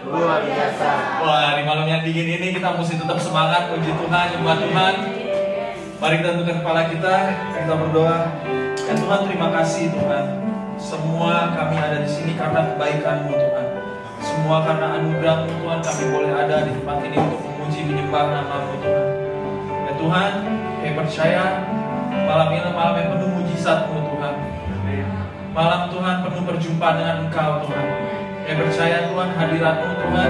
luar biasa. Wah, di malam yang dingin ini kita mesti tetap semangat, puji Tuhan, nyembah Tuhan. Mari kita tundukkan kepala kita berdoa. Ya Tuhan, terima kasih Tuhan. Semua kami ada di sini karena kebaikan-Mu Tuhan. Semua karena anugerah-Mu Tuhan, kami boleh ada di tempat ini untuk memuji menyembah nama-Mu Tuhan. Ya Tuhan, kami percaya malam ini malam yang penuh mujizat-Mu Tuhan. Malam Tuhan penuh perjumpaan dengan Engkau Tuhan. Kami percaya Tuhan, hadirat-Mu Tuhan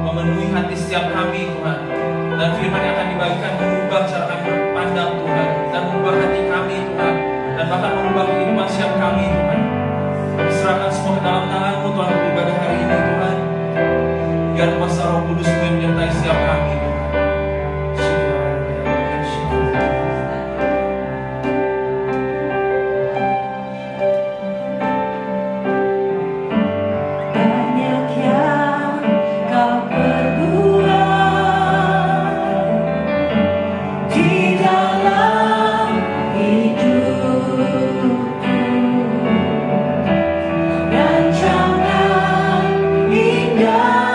memenuhi hati setiap kami Tuhan. Dan firman yang akan dibagikan mengubah cara kami berpandang Tuhan, dan mengubah hati kami Tuhan, dan bahkan mengubah kehidupan setiap kami Tuhan. Kami serahkan semua ke dalam tangan-Mu Tuhan untuk ibadah hari ini Tuhan. Biar kuasa Roh Kudus-Mu yang menyertai setiap kami Tuhan. Rancangan indahmu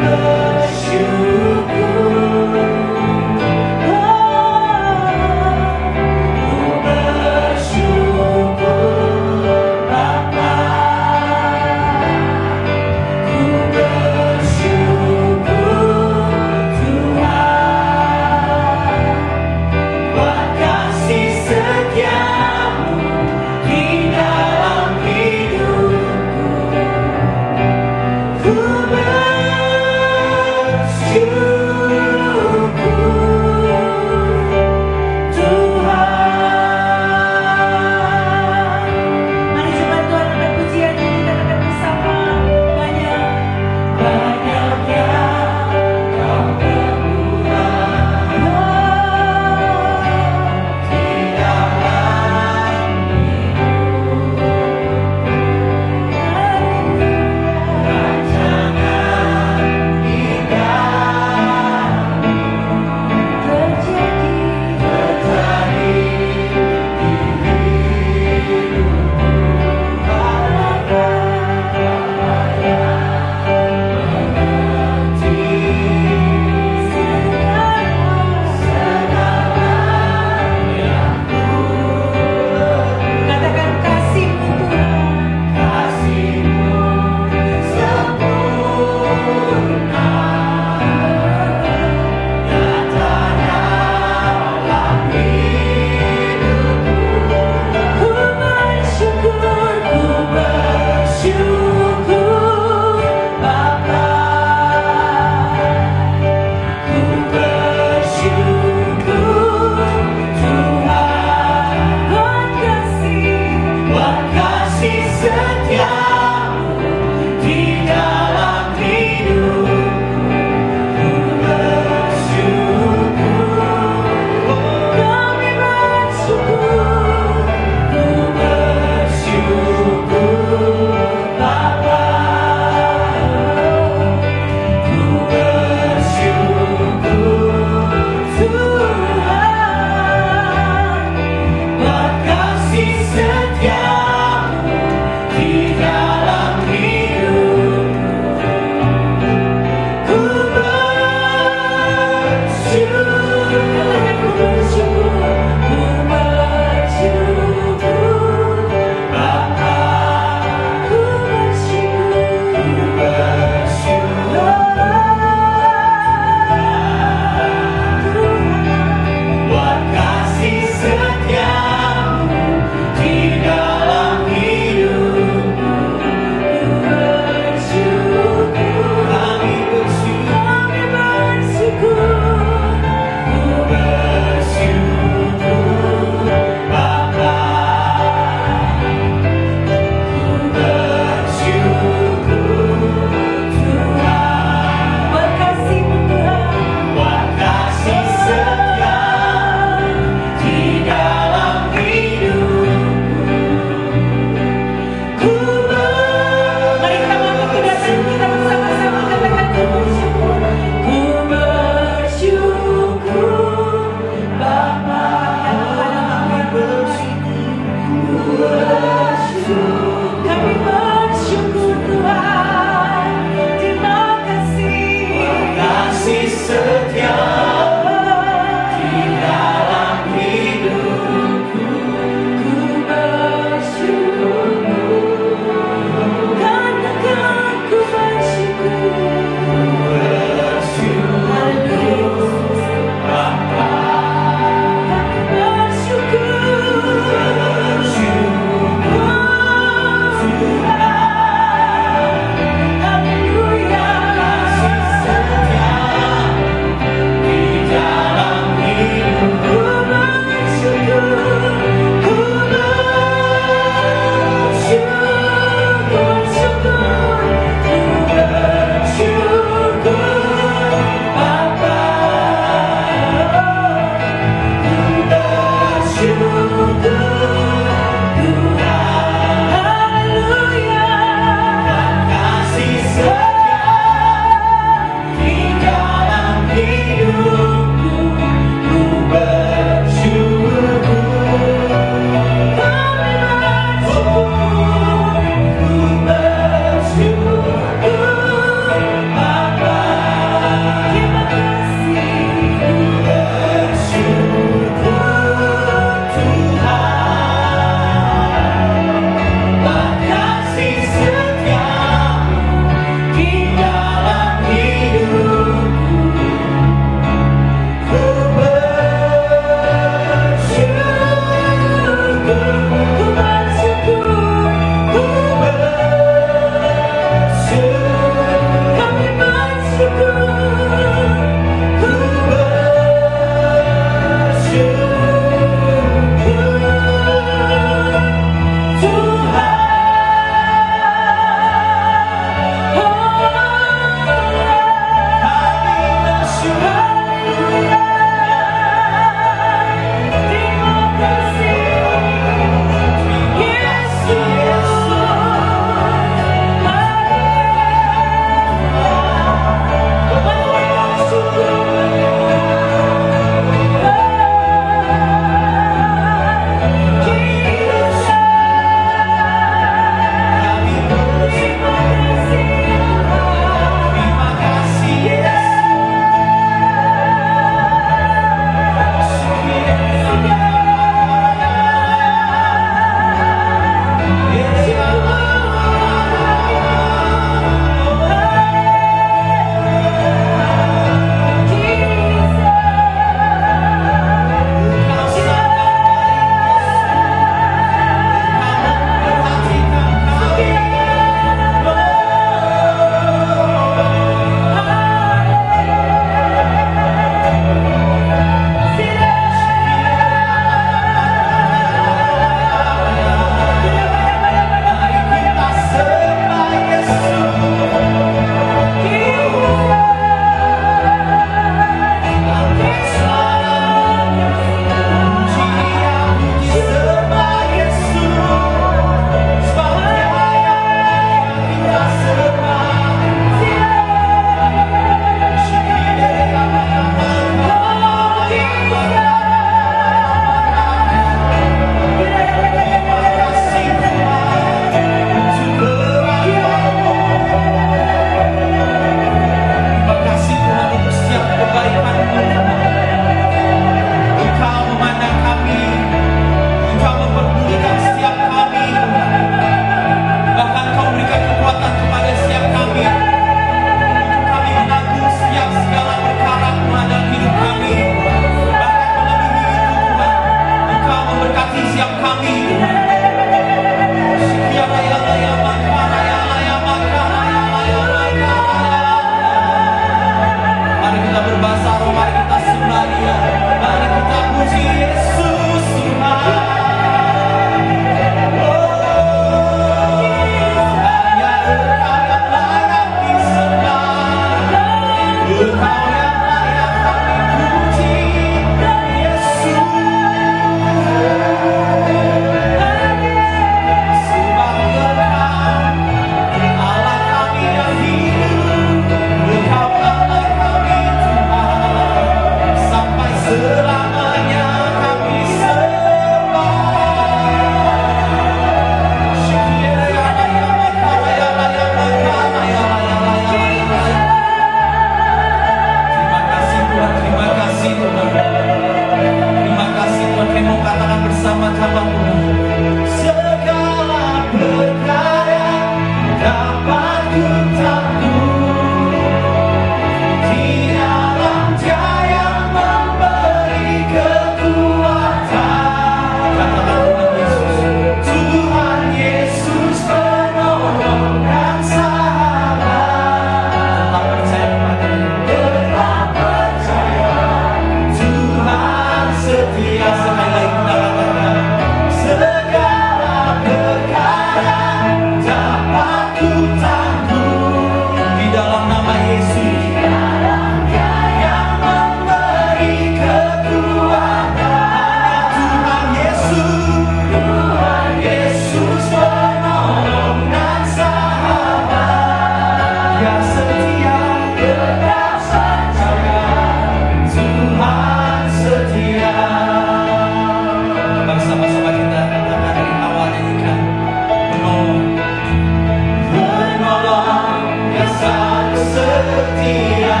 setia.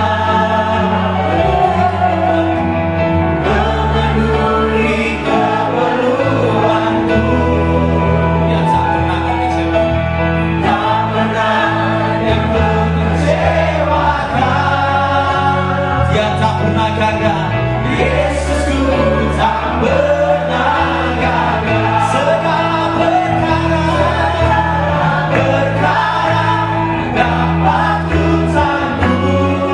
Dapat ku tanggung.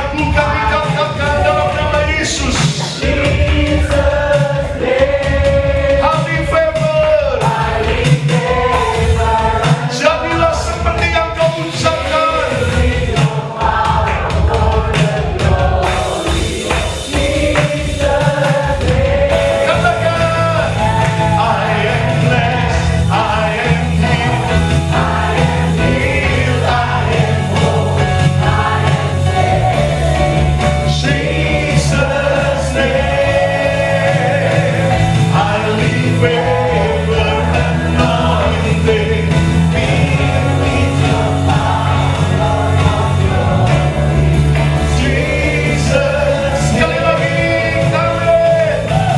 lagu kami katakan dalam nama Yesus. Highly favored. Jadilah seperti yang kau ucapkan. Katakan, I am blessed, I am healed, I am healed, I am whole, I am saved. Jesus' name, highly favored, anointed, filled with the power of glory. Jesus, sekali lagi kami,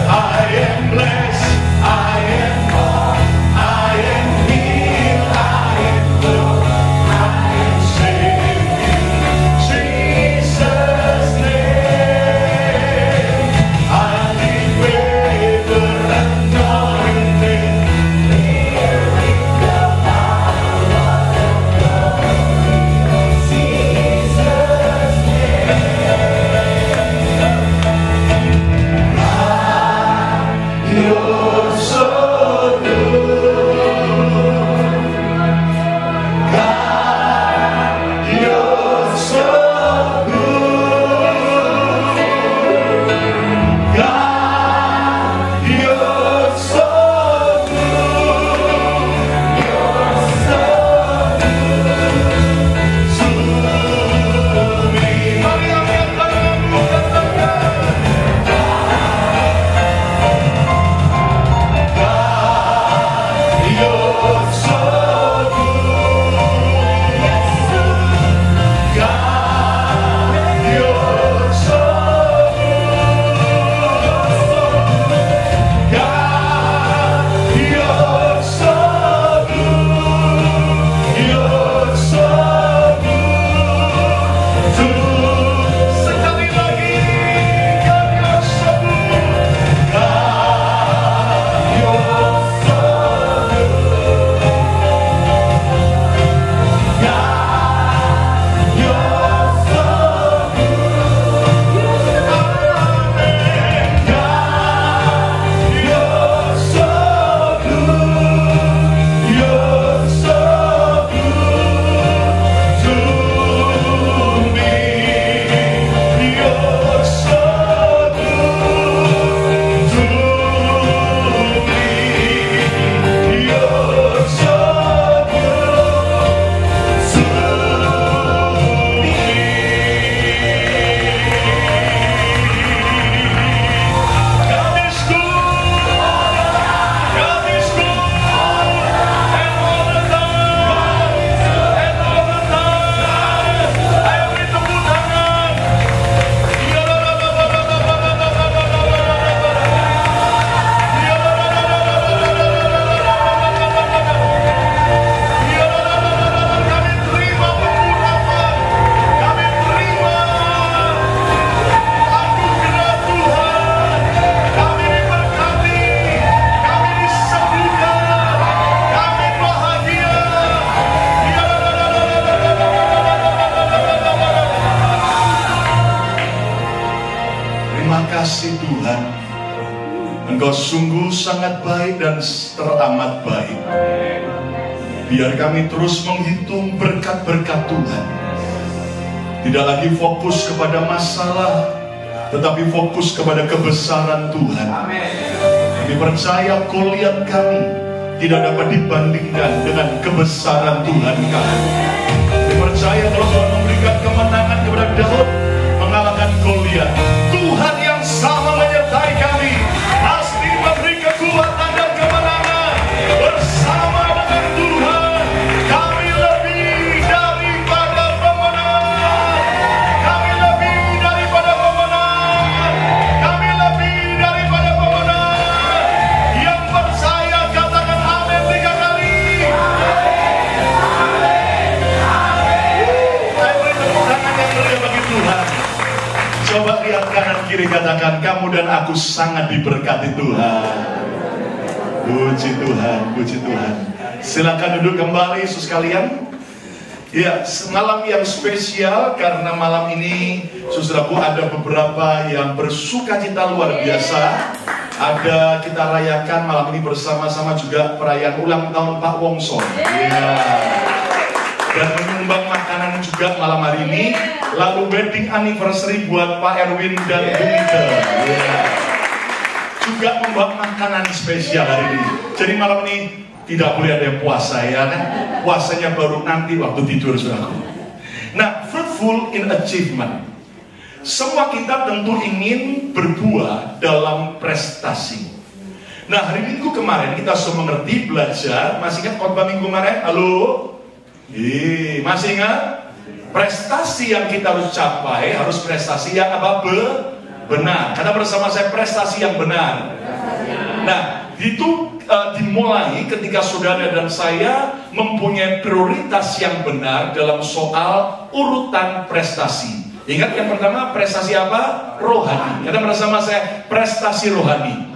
I am blessed, I am whole, I am healed, I am whole, I am saved. Jesus' name, highly favored, anointed, filled with the power of glory. Jesus' name, you're so you're so good. God, you're so good. You're so good to me. Mari angkat tanganmu, katakan, God, you're so good. God, you're so good. God, you're so good. You're so good to sekali lagi. God, you're so good. God, you're so good. God, you're so good. Amen. God, you're so good. You're so good to me. You're so good to me. You're so good to me. God is good. God is good. And all the time. And all the time. Ayo beri tepuk tangan. Kami terima pengurapan. Kami terima anugerah Tuhan. Kami diberkati. Kami disembuhkan. Kami bahagia. Terima kasih Tuhan. Engkau sungguh sangat baik dan teramat baik. Biar kami terus menghitung berkat-berkat Tuhan. Tidak lagi fokus kepada masalah, tetapi fokus kepada kebesaran Tuhan. Kami percaya Goliat kami tidak dapat dibandingkan dengan kebesaran Tuhan kami. Kami percaya kalau Tuhan memberikan kemenangan kepada Daud mengalahkan Goliat, Tuhan yang sama menyertai kami, pasti memberi kekuatan dan kemenangan. Bersama dengan Tuhan, kami lebih daripada pemenang. Kami lebih daripada pemenang. Kami lebih daripada pemenang. Yang percaya katakan amin 3 kali. Ayo beri tepuk tangan yang meriah bagi Tuhan. Coba lihat kanan kiri, katakan, kamu dan aku sangat diberkati Tuhan. Puji Tuhan, puji Tuhan. Silakan duduk kembali, Yesus kalian. Ya, malam yang spesial karena malam ini saudaraku ada beberapa yang bersukacita luar biasa. Ada kita rayakan malam ini bersama-sama juga perayaan ulang tahun Pak Wongso. Ya. Dan menyumbang makanan juga malam hari ini. Lalu wedding anniversary buat Pak Erwin dan Bu Ida. Ya. Juga membawa makanan spesial hari ini. Jadi malam ini tidak boleh ada yang puasa ya kan? Puasanya baru nanti waktu tidur saudaraku. Nah, fruitful in achievement. Semua kita tentu ingin berbuah dalam prestasi. Nah, hari Minggu kemarin kita sudah mengerti belajar. Masih ingat khotbah Minggu kemarin? Halo? Masih ingat? Prestasi yang kita harus capai harus prestasi yang apa? Benar. Kata bersama saya prestasi yang benar. Nah, itu dimulai ketika saudara dan saya mempunyai prioritas yang benar dalam soal urutan prestasi. Ingat yang pertama prestasi apa? Rohani. Kata bersama saya prestasi rohani.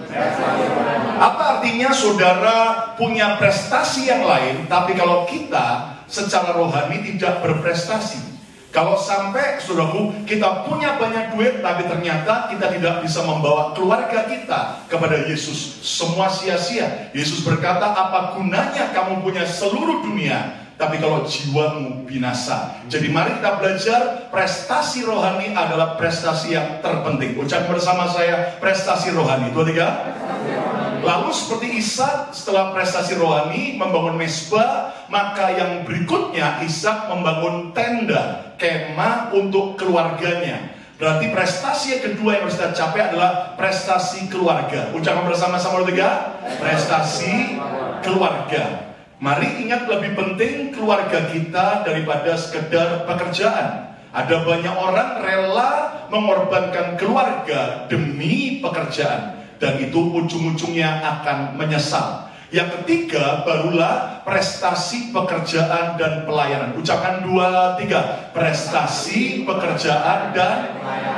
Apa artinya saudara punya prestasi yang lain, tapi kalau kita secara rohani tidak berprestasi? Kalau sampai, saudaraku, kita punya banyak duit, tapi ternyata kita tidak bisa membawa keluarga kita kepada Yesus, semua sia-sia. Yesus berkata, apa gunanya kamu punya seluruh dunia, tapi kalau jiwamu binasa. Jadi mari kita belajar, prestasi rohani adalah prestasi yang terpenting. Ucap bersama saya, prestasi rohani. 2, 3. Lalu seperti Ishak setelah prestasi rohani membangun mezbah, maka yang berikutnya Ishak membangun tenda, kemah untuk keluarganya. Berarti prestasi yang kedua yang harus kita capai adalah prestasi keluarga. Ucapan bersama-sama 3, prestasi keluarga. Mari ingat lebih penting keluarga kita daripada sekedar pekerjaan. Ada banyak orang rela mengorbankan keluarga demi pekerjaan. Dan itu ujung-ujungnya akan menyesal. Yang ketiga barulah prestasi pekerjaan dan pelayanan. Ucapkan 2, 3. Prestasi pekerjaan dan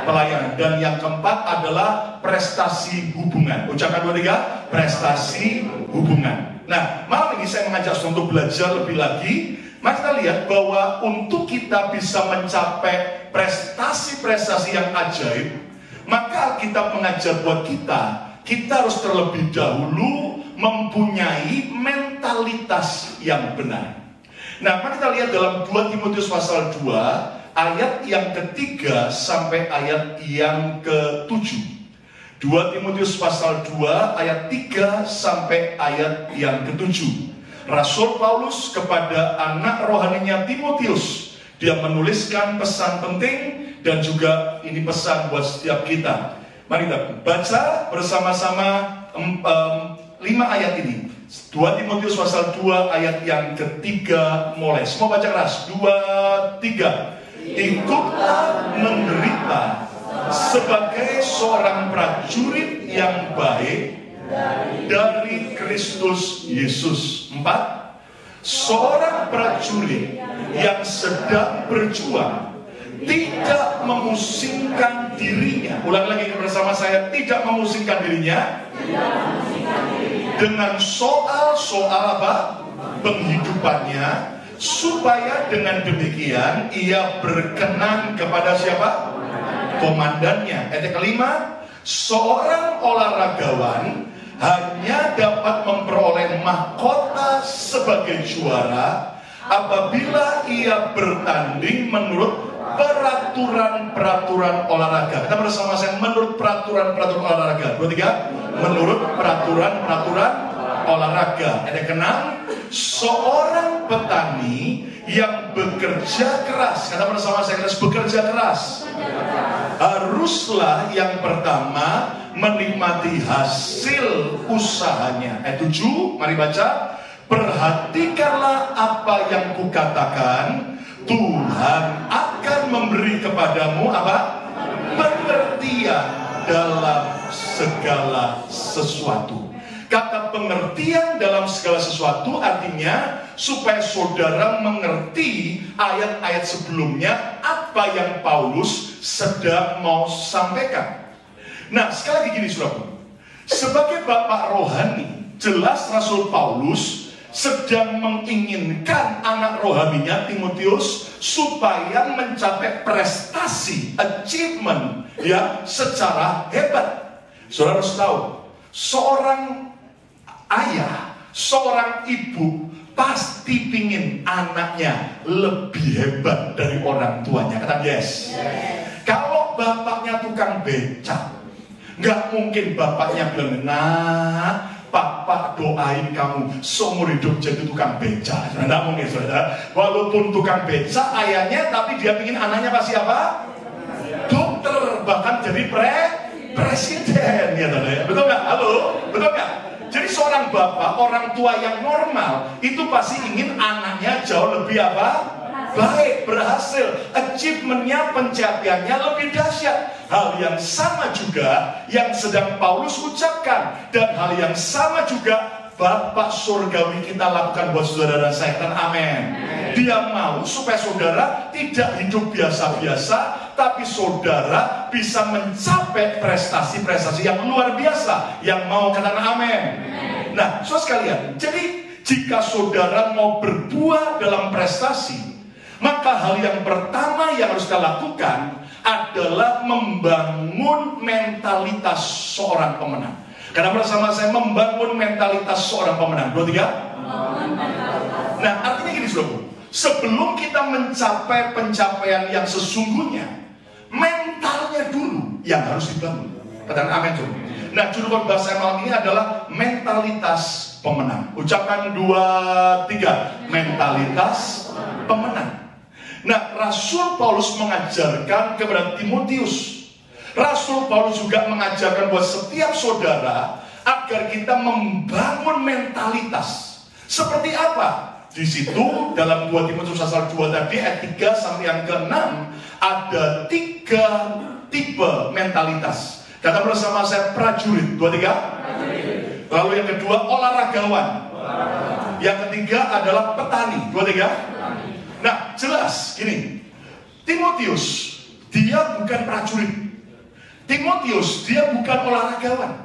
pelayanan. Dan yang keempat adalah prestasi hubungan. Ucapkan 2, 3. Prestasi hubungan. Nah, malam ini saya mengajak untuk belajar lebih lagi. Mari kita lihat bahwa untuk kita bisa mencapai prestasi-prestasi yang ajaib, maka Alkitab mengajar buat kita harus terlebih dahulu mempunyai mentalitas yang benar. Nah, mari kita lihat dalam 2 Timotius pasal 2 ayat yang ketiga sampai ayat yang ke-7. 2 Timotius pasal 2 ayat 3 sampai ayat yang ke-7. Rasul Paulus kepada anak rohaninya Timotius, dia menuliskan pesan penting dan juga ini pesan buat setiap kita. Mari kita baca bersama-sama 5 ayat ini. 2 Timotius pasal 2 ayat yang ketiga mulai. Semua baca keras. 2, 3. Ikutlah menderita sebagai seorang prajurit yang baik dari Kristus Yesus. 4. Seorang prajurit yang sedang berjuang tidak memusingkan dirinya. Ulang lagi bersama saya, tidak memusingkan dirinya dengan soal-soal apa? Penghidupannya, supaya dengan demikian ia berkenan kepada siapa? Komandannya. Ayat kelima, seorang olahragawan hanya dapat memperoleh mahkota sebagai juara apabila ia bertanding menurut peraturan-peraturan olahraga. Kita bersama saya, menurut peraturan-peraturan olahraga. 2, 3. Menurut peraturan-peraturan olahraga. Ada ke-6, seorang petani yang bekerja keras. Kata bersama saya, harus bekerja keras. Haruslah yang pertama menikmati hasil usahanya. Ayat 7, mari baca. Perhatikanlah apa yang kukatakan, Tuhan akan memberi kepadamu apa? Pengertian dalam segala sesuatu. Kata pengertian dalam segala sesuatu artinya supaya saudara mengerti ayat-ayat sebelumnya apa yang Paulus sedang mau sampaikan. Nah, sekali lagi gini saudara, sebagai bapak rohani, jelas Rasul Paulus sedang menginginkan anak rohaninya Timotius supaya mencapai prestasi, achievement ya secara hebat. Saudara harus tahu, seorang ayah, seorang ibu pasti pingin anaknya lebih hebat dari orang tuanya. Kata yes. Kalau bapaknya tukang becak, nggak mungkin bapaknya bilang, nah papa doain kamu seumur hidup jadi tukang becak. Nggak mungkin, saudara. Walaupun tukang becak ayahnya, tapi dia pingin anaknya pasti apa? Dokter, bahkan jadi presiden, ya saudara. Betul nggak? Halo, betul nggak? Jadi seorang bapak, orang tua yang normal itu pasti ingin anaknya jauh lebih apa? Baik, berhasil, achievementnya, pencapaiannya lebih dahsyat. Hal yang sama juga yang sedang Paulus ucapkan, dan hal yang sama juga Bapak surgawi kita lakukan buat saudara dan saya. Amin. Dia mau supaya saudara tidak hidup biasa-biasa, tapi saudara bisa mencapai prestasi-prestasi yang luar biasa. Yang mau katakan amin. Nah, saudara sekalian, jadi jika saudara mau berbuah dalam prestasi, maka hal yang pertama yang harus kita lakukan adalah membangun mentalitas seorang pemenang. Karena bersama saya membangun mentalitas seorang pemenang. 2, 3. Nah, artinya gini saudara, sebelum kita mencapai pencapaian yang sesungguhnya, mentalnya dulu yang harus dibangun. Katakan amin tuh. Nah, judul khotbah saya malam ini adalah mentalitas pemenang. Ucapkan 2, 3. Mentalitas pemenang. Nah, Rasul Paulus mengajarkan kepada Timotius. Rasul Paulus juga mengajarkan buat setiap saudara agar kita membangun mentalitas. Seperti apa? Di situ dalam 2 Timotius pasal 2 tadi ayat 3 sampai yang ke-6 ada 3 tipe mentalitas. Kata bersama saya prajurit. 2, 3. Lalu yang kedua olahragawan. Yang ketiga adalah petani. 2, 3. Nah, jelas gini, Timotius dia bukan prajurit, Timotius dia bukan olahragawan,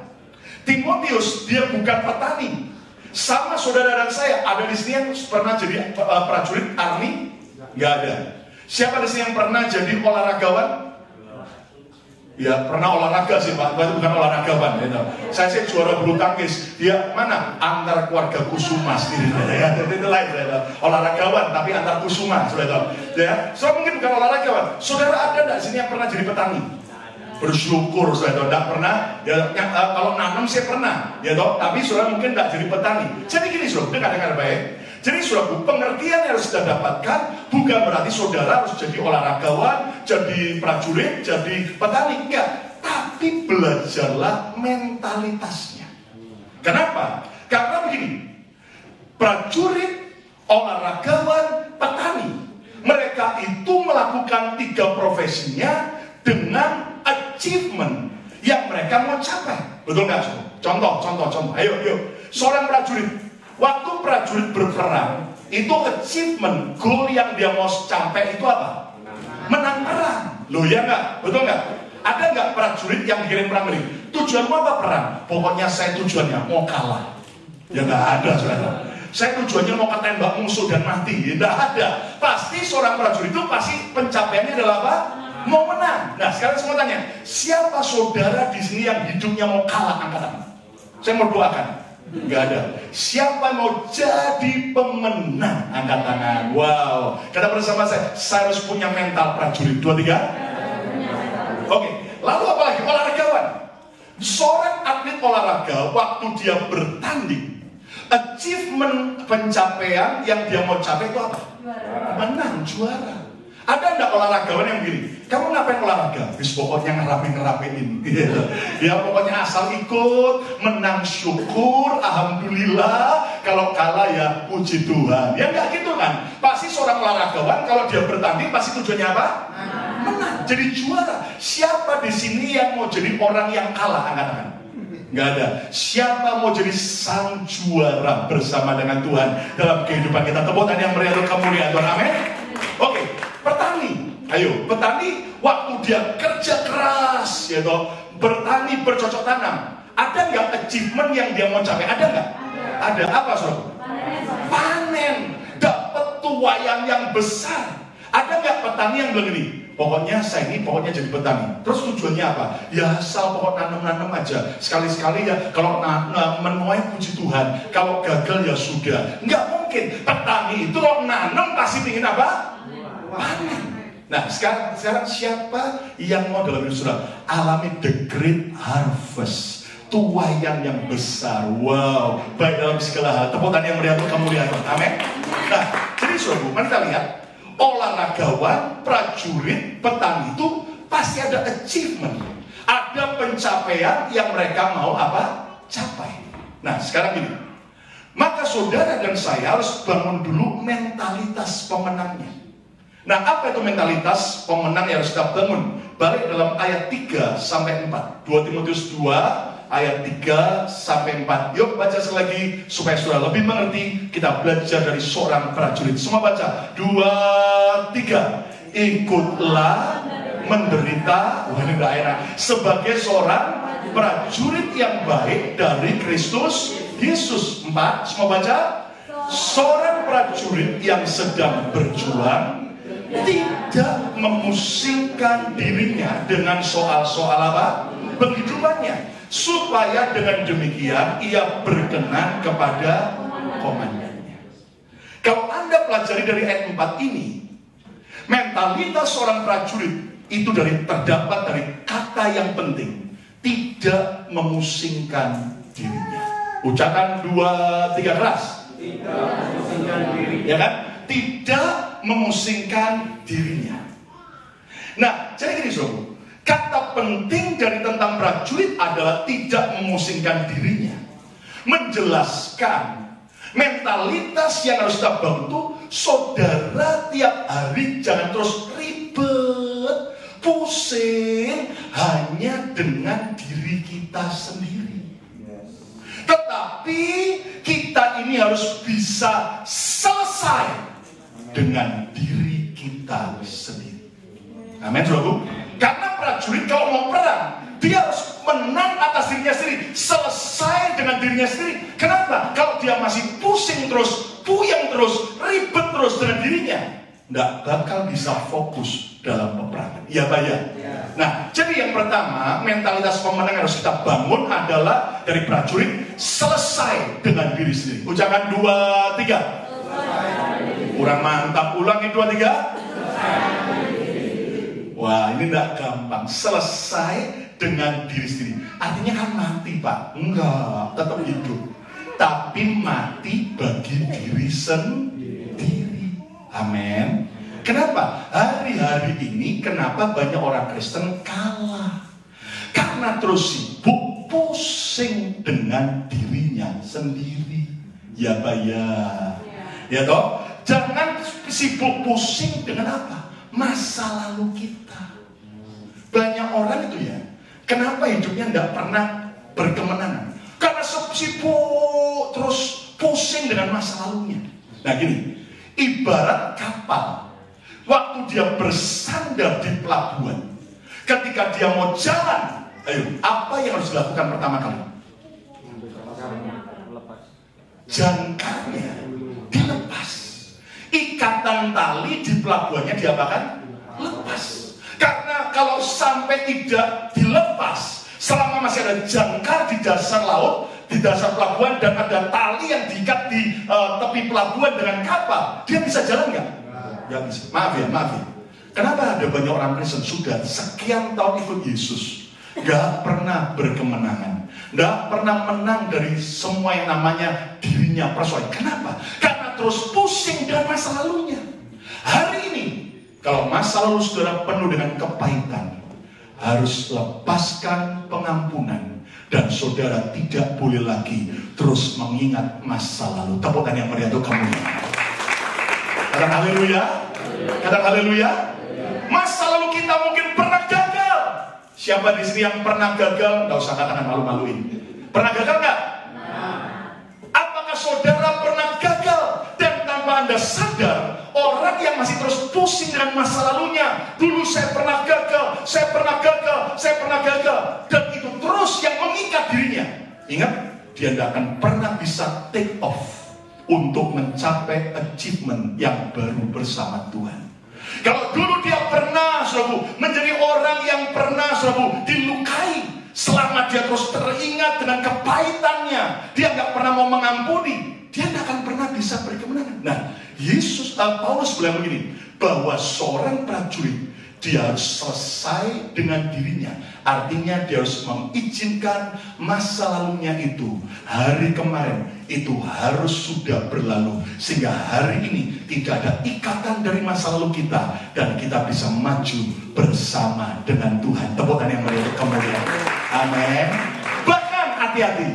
Timotius dia bukan petani. Sama saudara dan saya, ada di sini yang pernah jadi prajurit army? Nggak ada. Siapa di sini yang pernah jadi olahragawan? Ya, pernah olahraga sih Pak, itu bukan olahragawan gitu. Saya sih juara bulu tangkis. Dia mana? Antar keluarga Kusuma sendiri ya. Itu lain ya. Olahragawan tapi antar Kusuma, Saudara. Ya, so mungkin bukan olahragawan. Saudara ada enggak sini yang pernah jadi petani? Bersyukur Saudara, enggak pernah. Ya, kalau nanam sih pernah, ya toh, tapi Saudara mungkin enggak jadi petani. Jadi gini Saudara, dengar baik. Jadi saudara, pengertian yang harus kita dapatkan bukan berarti saudara harus jadi olahragawan, jadi prajurit, jadi petani, enggak. Tapi belajarlah mentalitasnya. Kenapa? Karena begini, prajurit, olahragawan, petani, mereka itu melakukan 3 profesinya dengan achievement yang mereka mau capai. Betul nggak? Contoh. Ayo. Seorang prajurit, waktu prajurit berperang, itu achievement, goal yang dia mau capai itu apa? Menang perang. Loh ya nggak? Betul nggak? Ada nggak prajurit yang dikirim perang ini? Tujuanmu apa perang? Pokoknya saya tujuannya mau kalah. Ya nggak ada, saudara. Saya tujuannya mau ketembak musuh dan mati. Ya nggak ada. Pasti seorang prajurit itu pasti pencapaiannya adalah apa? Mau menang. Nah sekarang semua tanya, siapa saudara di sini yang hidupnya mau kalah? Angkat tangan. Saya mau doakan. Nggak ada. Siapa mau jadi pemenang? Angkat tangan. Wow. Kata bersama saya harus punya mental prajurit. 2, 3. Oke. Lalu apa lagi? Olahragawan. Seorang atlet olahraga waktu dia bertanding, achievement pencapaian yang dia mau capai itu apa? Menang, juara. Ada enggak olahragawan yang begini? Kamu ngapain olahraga? Bis pokoknya ngerapain. Ya pokoknya asal ikut, menang syukur, alhamdulillah. Kalau kalah ya puji Tuhan. Ya enggak gitu kan? Pasti seorang olahragawan kalau dia bertanding pasti tujuannya apa? Menang, jadi juara. Siapa di sini yang mau jadi orang yang kalah? Angkat tangan. Nggak ada. Siapa mau jadi sang juara bersama dengan Tuhan dalam kehidupan kita? Tepuk tangan yang meriah untuk kemuliaan Tuhan. Amin. Oke. Petani, ayo, petani waktu dia kerja keras, ya toh, bertani bercocok tanam. Ada Ada nggak achievement yang dia mau capai? Ada nggak? Ada. Apa saudara? Panen. Dapat tuayan yang besar. Ada nggak petani yang bilang gini, pokoknya saya ini pokoknya jadi petani. Terus tujuannya apa? Ya asal pokok nanam-nanam aja. Sekali-sekali ya kalau menuai puji Tuhan. Kalau gagal ya sudah. Nggak mungkin. Petani itu kalau nanam pasti ingin apa? Panen. Nah sekarang siapa yang mau dalam hidup saudara alami the great harvest, tuayan yang besar? Wow, baik dalam segala hal. Tepuk tangan yang meriah untuk kamu lihat. Amin. Nah jadi saudara, mari kita lihat olahragawan, prajurit, petani itu pasti ada achievement, ada pencapaian yang mereka mau apa? Capai. Nah sekarang gini, maka saudara dan saya harus bangun dulu mentalitas pemenangnya. Nah, apa itu mentalitas pemenang yang harus kita bangun? Balik dalam ayat 3 sampai 4. 2 Timotius 2 ayat 3 sampai 4. Yuk baca sekali lagi supaya saudara lebih mengerti. Kita belajar dari seorang prajurit. Semua baca. 2, 3. Ikutlah menderita, wah ini gak enak, sebagai seorang prajurit yang baik dari Kristus Yesus. 4. Semua baca. Seorang prajurit yang sedang berjuang tidak memusingkan dirinya dengan soal-soal apa? Penghidupannya, supaya dengan demikian ia berkenan kepada komandannya. Kalau Anda pelajari dari ayat 4 ini, mentalitas seorang prajurit itu terdapat dari kata yang penting, tidak memusingkan dirinya. Ucapan 2, 3 keras. Tidak memusingkan dirinya. Ya kan? Tidak memusingkan dirinya. Nah, jadi gini saudara, kata penting dari tentang prajurit adalah tidak memusingkan dirinya. Menjelaskan mentalitas yang harus kita bangun itu, saudara tiap hari jangan terus ribet, pusing hanya dengan diri kita sendiri. Tetapi kita ini harus bisa selesai dengan diri kita sendiri. Amin, saudaraku. Karena prajurit kalau mau perang, dia harus menang atas dirinya sendiri, selesai dengan dirinya sendiri. Kenapa? Kalau dia masih pusing terus, puyeng terus, ribet terus dengan dirinya, nggak bakal bisa fokus dalam peperangan. Iya, Pak ya? Nah, jadi yang pertama, mentalitas pemenang yang harus kita bangun adalah dari prajurit selesai dengan diri sendiri. Ucapan 2, 3. Kurang mantap, ulangi 2, 3. Wah, ini tidak gampang. Selesai dengan diri sendiri. Artinya kan mati, Pak? Enggak, tetap hidup. Tapi mati bagi diri sendiri. Amin. Kenapa? Hari-hari ini kenapa banyak orang Kristen kalah? Karena terus sibuk pusing dengan dirinya sendiri. Ya, Pak ya. Ya toh? Jangan sibuk pusing dengan apa? Masa lalu kita. Banyak orang itu ya, kenapa hidupnya tidak pernah berkemenangan? Karena sibuk terus pusing dengan masa lalunya. Nah gini, ibarat kapal, waktu dia bersandar di pelabuhan, ketika dia mau jalan, ayo, apa yang harus dilakukan pertama kali? Jangkarnya dilepas. Ikatan tali di pelabuhannya diapakan? Lepas. Karena kalau sampai tidak dilepas, selama masih ada jangkar di dasar laut, di dasar pelabuhan, dan ada tali yang diikat di tepi pelabuhan dengan kapal, dia bisa jalan nggak? Nggak bisa. Maaf ya. Kenapa ada banyak orang Kristen sudah sekian tahun ikut Yesus, nggak pernah berkemenangan, nggak pernah menang dari semua yang namanya dirinya persoalan? Kenapa? Karena terus pusing dengan masa lalunya. Hari ini, kalau masa lalu saudara penuh dengan kepahitan, harus lepaskan pengampunan, dan saudara tidak boleh lagi terus mengingat masa lalu. Tepuk tangan yang meriah untuk kamu. Katakan haleluya. Katakan haleluya. Masa lalu kita mungkin pernah gagal. Siapa di sini yang pernah gagal? Nggak usah katakan malu-maluin. Pernah gagal nggak? Apakah saudara pernah gagal? Dan tanpa Anda sadar, orang yang masih terus pusing dengan masa lalunya, dulu saya pernah gagal, dan itu terus yang mengikat dirinya. Ingat, dia tidak akan pernah bisa take off untuk mencapai achievement yang baru bersama Tuhan. Kalau dulu dia pernah, saudaraku, menjadi orang yang pernah, saudaraku, dilukai, selama dia terus teringat dengan kepahitannya, dia nggak pernah mau mengampuni, dia nggak akan pernah bisa beri kemenangan. Nah, Paulus bilang begini, bahwa seorang prajurit dia harus selesai dengan dirinya. Artinya dia harus mengizinkan masa lalunya itu, hari kemarin itu harus sudah berlalu, sehingga hari ini tidak ada ikatan dari masa lalu kita, dan kita bisa maju bersama dengan Tuhan. Tepukan yang meriah kemuliaan. Amin. Bahkan hati-hati,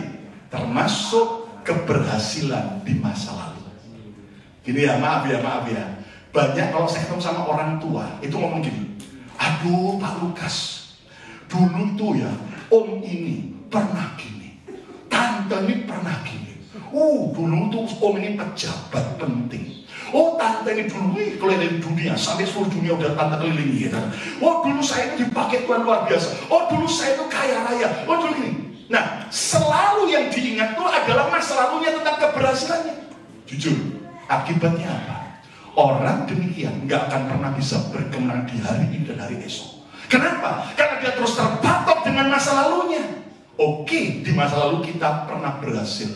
termasuk keberhasilan di masa lalu. Gini ya, maaf ya. Banyak kalau saya ketemu sama orang tua itu ngomong gini, aduh Pak Lukas, dulu tuh ya om ini pernah gini, tante ini pernah gini, dulu tuh om ini pejabat penting, tante ini dulu keliling dunia, sampai seluruh dunia udah tante kelilingi gitu. Dulu saya ini dipakai Tuhan luar biasa, dulu saya itu kaya raya, dulu gini. Nah, selalu yang diingat tuh adalah masa lalunya tentang keberhasilannya. Jujur, akibatnya apa? Orang demikian nggak akan pernah bisa berkemenangan di hari ini dan hari esok. Kenapa? Karena dia terus terpatok dengan masa lalunya. Oke, di masa lalu kita pernah berhasil,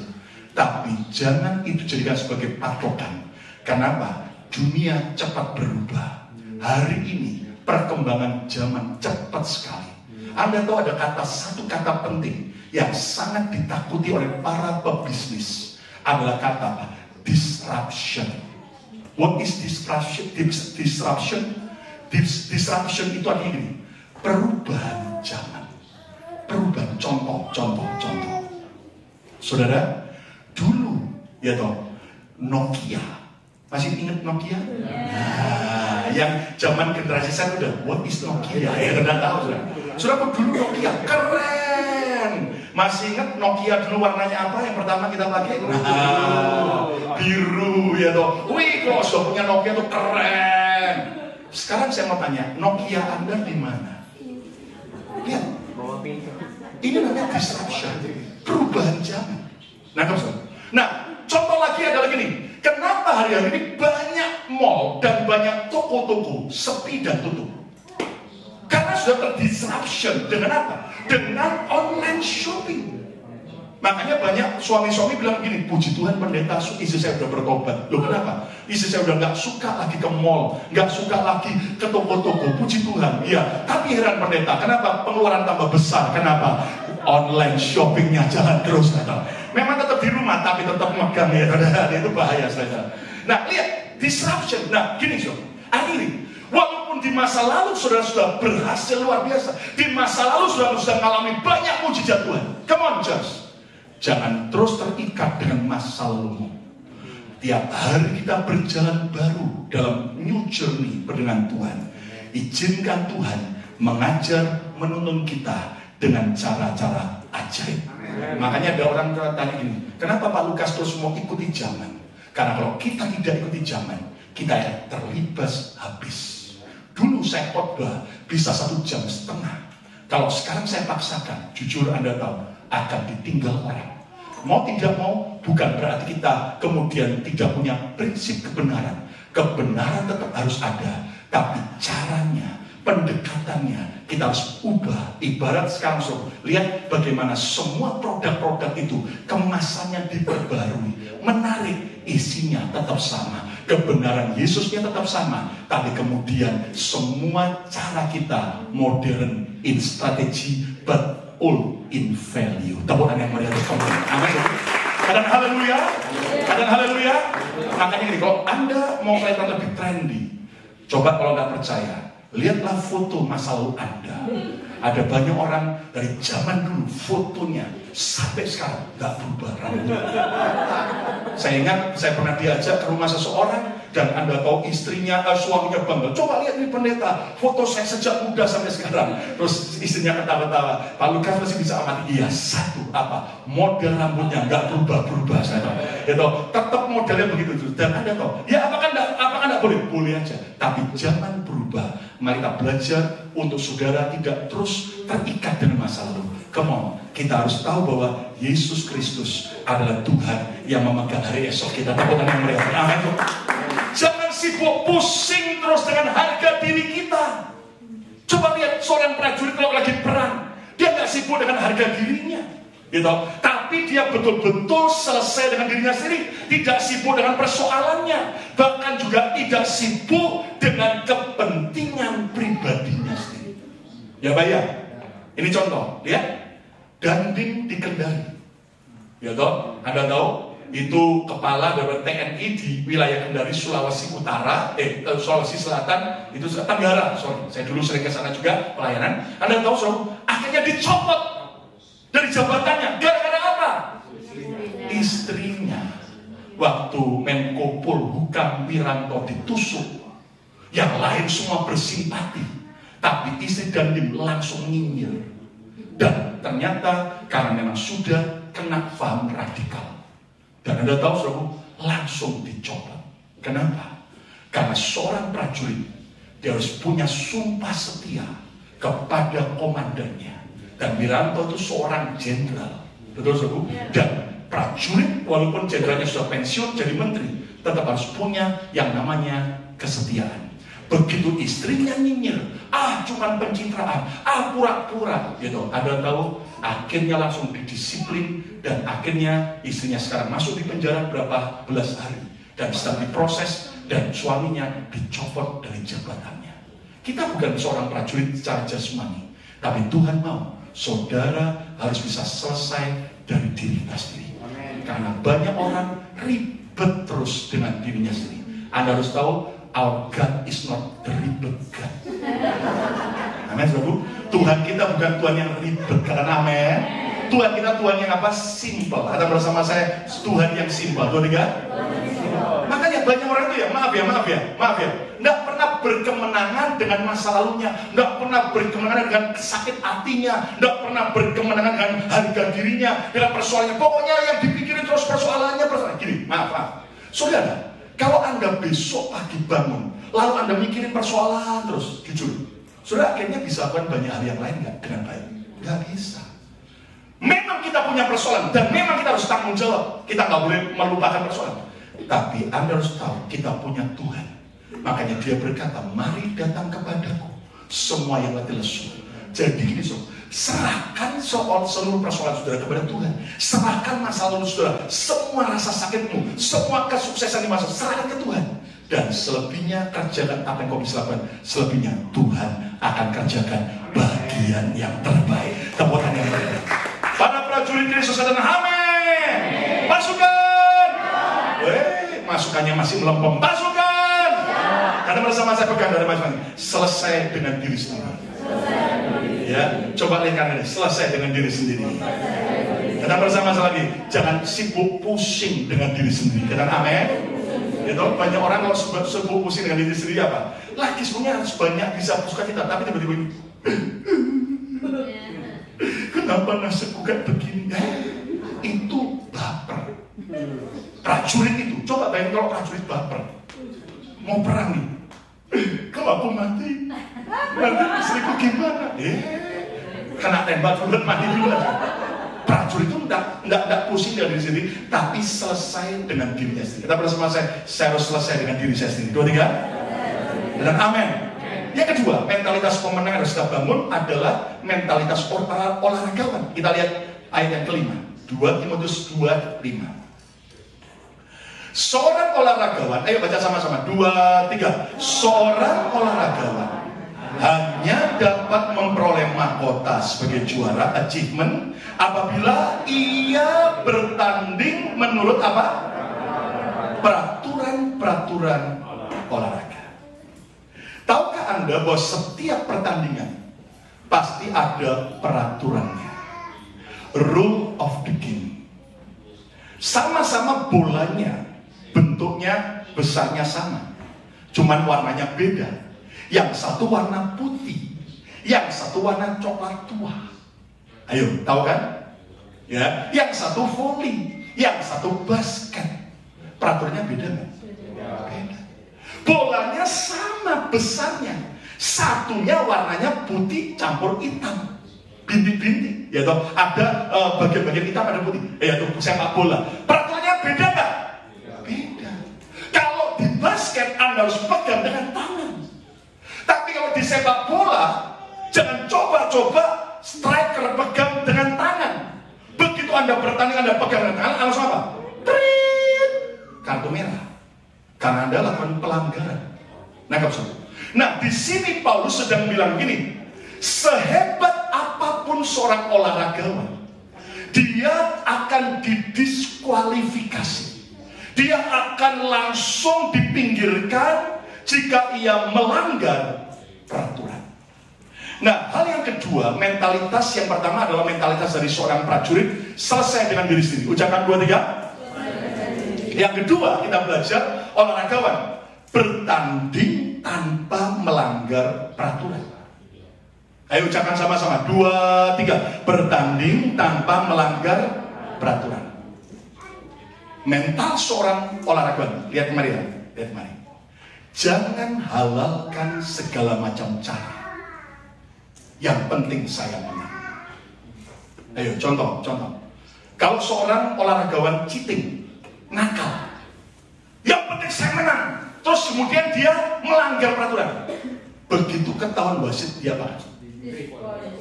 tapi jangan itu jadikan sebagai patokan. Kenapa? Dunia cepat berubah. Hari ini perkembangan zaman cepat sekali. Anda tahu ada satu kata penting yang sangat ditakuti oleh para pebisnis, adalah kata apa? Disruption. What is disruption? Disruption itu artinya gini, perubahan zaman. Perubahan, contoh. Saudara, dulu ya toh, Nokia. Masih ingat Nokia? Nah, yang zaman generasi saya udah, what is Nokia? Ya udah tahu saudara. Saudara, dulu Nokia keren. Masih ingat Nokia dulu warnanya apa yang pertama kita pakai? Biru ya toh. Wih, kalau sudah punya Nokia tuh keren. Sekarang saya mau tanya, Nokia Anda di mana? Lihat. Ini namanya disruption, perubahan zaman. Nah, contoh lagi adalah gini. Kenapa hari-hari ini banyak mall dan banyak toko-toko sepi dan tutup? Karena sudah terdisruption dengan apa? Dengan online shopping. Makanya banyak suami-suami bilang gini, puji Tuhan pendeta, istri saya udah bertobat. Loh kenapa? Istri saya udah gak suka lagi ke mall, gak suka lagi ke toko-toko. Puji Tuhan, iya. Tapi heran pendeta, kenapa pengeluaran tambah besar? Kenapa? Online shoppingnya jalan terus. Memang tetap di rumah, tapi tetap megang ya. Itu bahaya saudara. Nah lihat, disruption. Nah gini akhirnya, walaupun di masa lalu saudara sudah berhasil luar biasa, di masa lalu saudara sudah mengalami banyak mujizat Tuhan. Come on church. Jangan terus terikat dengan masa lalu. Tiap hari kita berjalan baru dalam new journey dengan Tuhan. Izinkan Tuhan mengajar, menuntun kita dengan cara-cara ajaib. Makanya ada orang tanya gini, kenapa Pak Lukas terus mau ikuti zaman? Karena kalau kita tidak ikuti zaman, kita akan terlibas habis. Dulu saya khotbah bisa 1,5 jam. Kalau sekarang saya paksakan, jujur Anda tahu, akan ditinggal orang. Mau tidak mau, bukan berarti kita kemudian tidak punya prinsip kebenaran. Kebenaran tetap harus ada, tapi caranya, pendekatannya kita harus ubah. Ibarat sekarang lihat bagaimana semua produk-produk itu kemasannya diperbarui, menarik, isinya tetap sama, kebenaran Yesusnya tetap sama, tapi kemudian semua cara kita modern in strategy but all in value. Tepukan yang meriah kemuliaan. Amin. Kadang haleluya. Makanya ini, kalau Anda mau kelihatan lebih trendy, coba kalau nggak percaya, lihatlah foto masa lalu Anda. Ada banyak orang dari zaman dulu fotonya sampai sekarang nggak berubah rambutnya. Saya ingat saya pernah diajak ke rumah seseorang dan Anda tahu istrinya, suaminya bangga. Coba lihat ini pendeta, foto saya sejak muda sampai sekarang. Terus istrinya ketawa-tawa. Pak Lukas masih bisa amati. Iya, satu apa? Model rambutnya nggak berubah-berubah. Saya tahu. Ya tahu, tetap modelnya begitu. Dan Anda tahu, ya apakah nggak boleh? Boleh aja. Tapi jangan berubah Mari kita belajar untuk saudara tidak terus terikat dengan masa lalu. Come on, kita harus tahu bahwa Yesus Kristus adalah Tuhan yang memegang hari esok kita. Tepuk tangan yang meriah. Amin. Jangan sibuk pusing terus dengan harga diri kita. Coba lihat seorang prajurit kalau lagi perang, dia nggak sibuk dengan harga dirinya, gitu. Tapi dia betul-betul selesai dengan dirinya sendiri, tidak sibuk dengan persoalannya, bahkan juga tidak sibuk dengan kepentingan pribadinya sendiri. Ya bayang, ini contoh, lihat. Danding di Kendari, ya toh, Anda tahu itu kepala dari TNI di wilayah Kendari, Sulawesi Utara, Sulawesi Selatan, itu Tenggara, saya dulu sering ke sana juga pelayanan. Anda tahu, akhirnya dicopot dari jabatannya, gara-gara apa? Istrinya, waktu Menko Polhukam Wiranto ditusuk, yang lain semua bersimpati, tapi istri Dandim langsung nyinyir. Dan ternyata karena memang sudah kena paham radikal. Dan Anda tahu, saudara, langsung dicopot. Kenapa? Karena seorang prajurit, dia harus punya sumpah setia kepada komandannya. Dan Wiranto itu seorang jenderal. Betul, saudara? Dan prajurit, walaupun jenderalnya sudah pensiun jadi menteri, tetap harus punya yang namanya kesetiaan. Begitu istrinya nyinyir, cuman pencitraan, pura-pura, gitu. Anda tahu, akhirnya langsung didisiplin dan akhirnya istrinya sekarang masuk di penjara berapa belas hari dan sedang diproses dan suaminya dicopot dari jabatannya. Kita bukan seorang prajurit secara jasmani, tapi Tuhan mau saudara harus bisa selesai dari diri kita sendiri. Karena banyak orang ribet terus dengan dirinya sendiri. Anda harus tahu, our God is not the ribet God. Amin, saudara. Tuhan kita bukan Tuhan yang ribet, karena amin. Tuhan kita Tuhan yang apa? Simple. Ada bersama saya, Tuhan yang simple. Tuhan tiga. Makanya banyak orang itu ya, maaf ya, nggak pernah berkemenangan dengan masa lalunya, nggak pernah berkemenangan dengan sakit hatinya, nggak pernah berkemenangan dengan harga dirinya, dengan persoalannya. Pokoknya yang dipikirin terus persoalannya. Gini, maaf. Saudara, kalau Anda besok pagi bangun, lalu Anda mikirin persoalan terus, jujur, saudara akhirnya bisa lakukan banyak hal yang lain nggak dengan baik? Nggak bisa. Memang kita punya persoalan dan memang kita harus tanggung jawab. Kita nggak boleh melupakan persoalan. Tapi Anda harus tahu kita punya Tuhan. Makanya Dia berkata, mari datang kepadaku semua yang letih lesu. Jadi gini, serahkan seluruh persoalan saudara kepada Tuhan. Serahkan masa lalu saudara, semua rasa sakitmu, semua kesuksesan di masa, serahkan ke Tuhan. Dan selebihnya kerjakan apa yang kau bisa lakukan. Selebihnya Tuhan akan kerjakan bagian yang terbaik. Tepuk tangan yang terbaik. Para prajurit Kristus dan amin. Pasukan. Masukannya masih melempem. Pasukan. Karena bersama saya pegang dari masing-masing. Selesai dengan diri sendiri. Ya, coba lihat kanan ini. Selesai dengan diri sendiri. Karena bersama saya lagi. Jangan sibuk pusing dengan diri sendiri. Karena amin. Itu banyak orang kalau sibuk pusing dengan diri sendiri apa? Lagi sebenarnya harus banyak bisa suka kita, tapi tiba-tiba ini. Kenapa nasibku kayak begini? Itu baper. Prajurit itu, coba bayangin kalau prajurit baper, mau perang nih. Kalau aku mati, nanti istriku gimana? Kena tembak dulu, mati dulu. Prajurit itu enggak pusing dari diri sendiri, tapi selesai dengan dirinya sendiri. Kita bersama saya harus selesai dengan diri saya sendiri. 2, 3. Dan amin. Yang kedua, mentalitas pemenang yang harus kita bangun adalah mentalitas olahragawan. Kita lihat ayat yang kelima, 2 Timotius 2:5. Seorang olahragawan, ayo baca sama-sama, 2, 3. Seorang olahragawan hanya dapat memperoleh mahkota sebagai juara, achievement, apabila ia bertanding menurut apa? Peraturan-peraturan olahraga. Tahukah Anda bahwa setiap pertandingan pasti ada peraturannya? Rule of the game. Sama-sama bolanya, bentuknya, besarnya sama, cuman warnanya beda. Yang satu warna putih, yang satu warna coklat tua. Ayo, tahu kan? Ya, yang satu voli, yang satu basket. Peraturannya beda nggak? Beda. Bolanya sama besarnya, Satunya warnanya putih campur hitam, bintik-bintik, ya toh. Ada bagian-bagian hitam, ada putih. Ya toh, sepak bola. Peraturannya beda nggak? Beda. Kalau di basket Anda harus pegang dengan tangan. Tapi kalau di sepak bola, jangan coba-coba striker pegang dengan tangan. Begitu Anda bertanding, Anda pegang dengan tangan, langsung apa? Trit! Kartu merah. Karena Anda lakukan pelanggaran. Nah, di sini Paulus sedang bilang gini, sehebat apapun seorang olahragawan, dia akan didiskualifikasi. Dia akan langsung dipinggirkan jika ia melanggar peraturan. Nah, hal yang kedua, mentalitas yang pertama adalah mentalitas dari seorang prajurit, selesai dengan diri sendiri. Ucapkan 2, 3. Yang kedua, kita belajar olahragawan bertanding tanpa melanggar peraturan. Ayo ucapkan sama-sama, 2, 3. Bertanding tanpa melanggar peraturan. Mental seorang olahragawan, lihat kemari ya, lihat kemari. Jangan halalkan segala macam cara. Yang penting saya menang. Ayo contoh. Kalau seorang olahragawan cheating, nakal, yang penting saya menang, terus kemudian dia melanggar peraturan. Begitu ketahuan wasit, dia apa?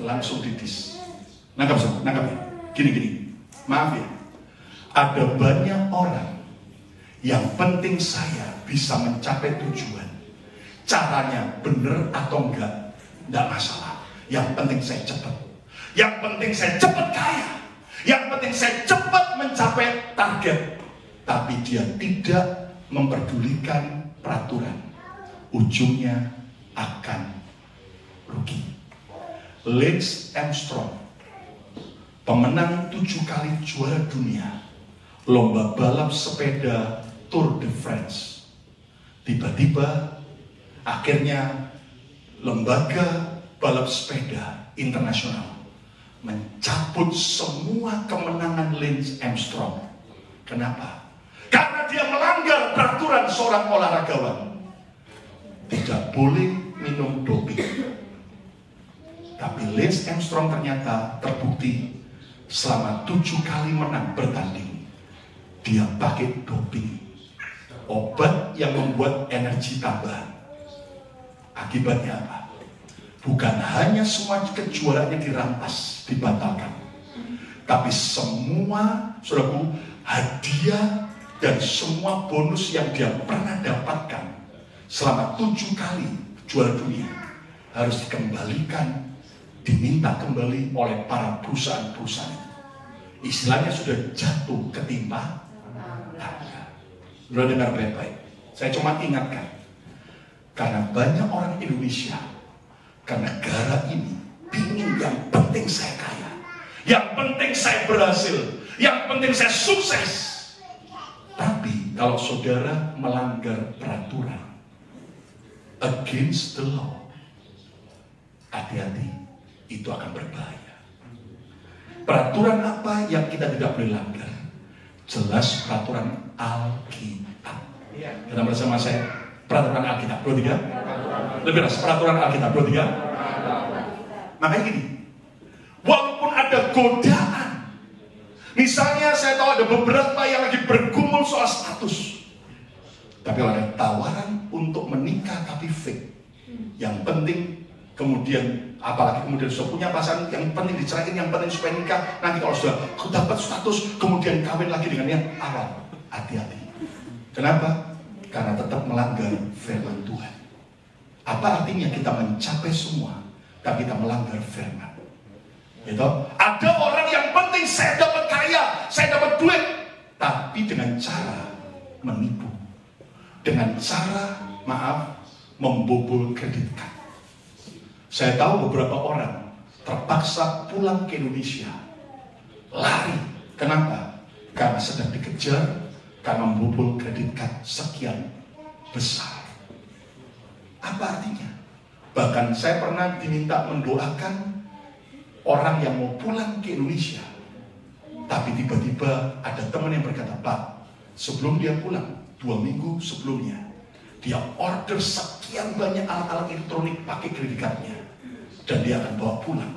Langsung didis. Nangkap ya. Gini. Maaf ya. Ada banyak orang yang penting saya bisa mencapai tujuan. Caranya benar atau enggak masalah. Yang penting saya cepat. Yang penting saya cepat kaya. Yang penting saya cepat mencapai target. Tapi dia tidak memperdulikan peraturan. Ujungnya akan rugi. Lance Armstrong, pemenang 7 kali juara dunia lomba balap sepeda Tour de France, tiba-tiba akhirnya lembaga balap sepeda internasional mencabut semua kemenangan Lance Armstrong. Kenapa? Karena dia melanggar peraturan seorang olahragawan. Tidak boleh minum doping. Tapi Lance Armstrong ternyata terbukti selama 7 kali menang bertanding, dia pakai doping, obat yang membuat energi tambahan. Akibatnya apa? Bukan hanya semua kejuaraannya dirampas, dibatalkan, tapi semua, saudaraku, hadiah dan semua bonus yang dia pernah dapatkan selama 7 kali juara dunia harus dikembalikan, diminta kembali oleh para perusahaan-perusahaan. Istilahnya sudah jatuh ketimpa harga. Sudah dengar baik-baik. Saya cuma ingatkan, karena banyak orang Indonesia, karena negara ini bingung, yang penting saya kaya, yang penting saya berhasil, yang penting saya sukses. Tapi kalau saudara melanggar peraturan, against the law, hati-hati, itu akan berbahaya. Peraturan apa yang kita tidak boleh langgar? Jelas peraturan Alkitab. Kita bersama saya, peraturan Alkitab. 2, 3. Lebih keras, peraturan Alkitab. 2, 3. Makanya gini, walaupun ada godaan, misalnya saya tahu ada beberapa yang lagi bergumul soal status, tapi ada tawaran untuk menikah tapi fake. Yang penting kemudian, apalagi kemudian sudah punya pasangan, yang penting diceraikan, yang penting supaya nikah. Nanti kalau sudah dapat status, kemudian kawin lagi dengan yang awal. Hati-hati. Kenapa? Karena tetap melanggar firman Tuhan. Apa artinya kita mencapai semua, tapi kita melanggar firman? Gitu? Ada orang yang penting saya dapat kaya, saya dapat duit, tapi dengan cara menipu, dengan cara, membobol kredit card. Saya tahu beberapa orang terpaksa pulang ke Indonesia, lari. Kenapa? Karena sedang dikejar, karena membobol kredit card sekian besar. Apa artinya? Bahkan saya pernah diminta mendoakan orang yang mau pulang ke Indonesia, tapi tiba-tiba ada teman yang berkata, Pak, sebelum dia pulang, 2 minggu sebelumnya, dia order sekian sekian banyak alat-alat elektronik pakai kredit cardnya. Dan dia akan bawa pulang.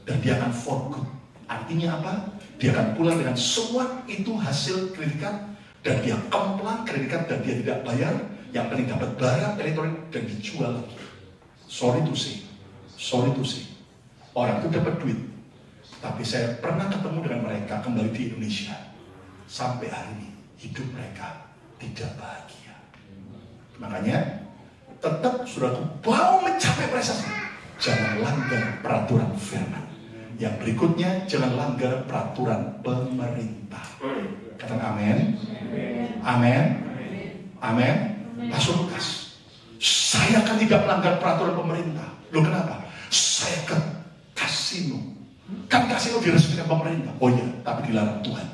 Dan dia akan for good. Artinya apa? Dia akan pulang dengan semua itu hasil kredit card. Dan dia kemplang kredit card dan dia tidak bayar. Yang penting dapat barang elektronik dan dijual lagi. Sorry to say. Orang itu dapat duit. Tapi saya pernah ketemu dengan mereka kembali di Indonesia. Sampai hari ini hidup mereka tidak bahagia. Makanya tetap saudaraku mau mencapai prestasi, jangan langgar peraturan firman. Yang berikutnya, jangan langgar peraturan pemerintah. Katakan amin. Amin. Amin. Pastor Lukas, saya akan tidak melanggar peraturan pemerintah. Loh kenapa? Saya ke kasino. Kan kasino diresmikan pemerintah. Oh iya, tapi dilarang Tuhan.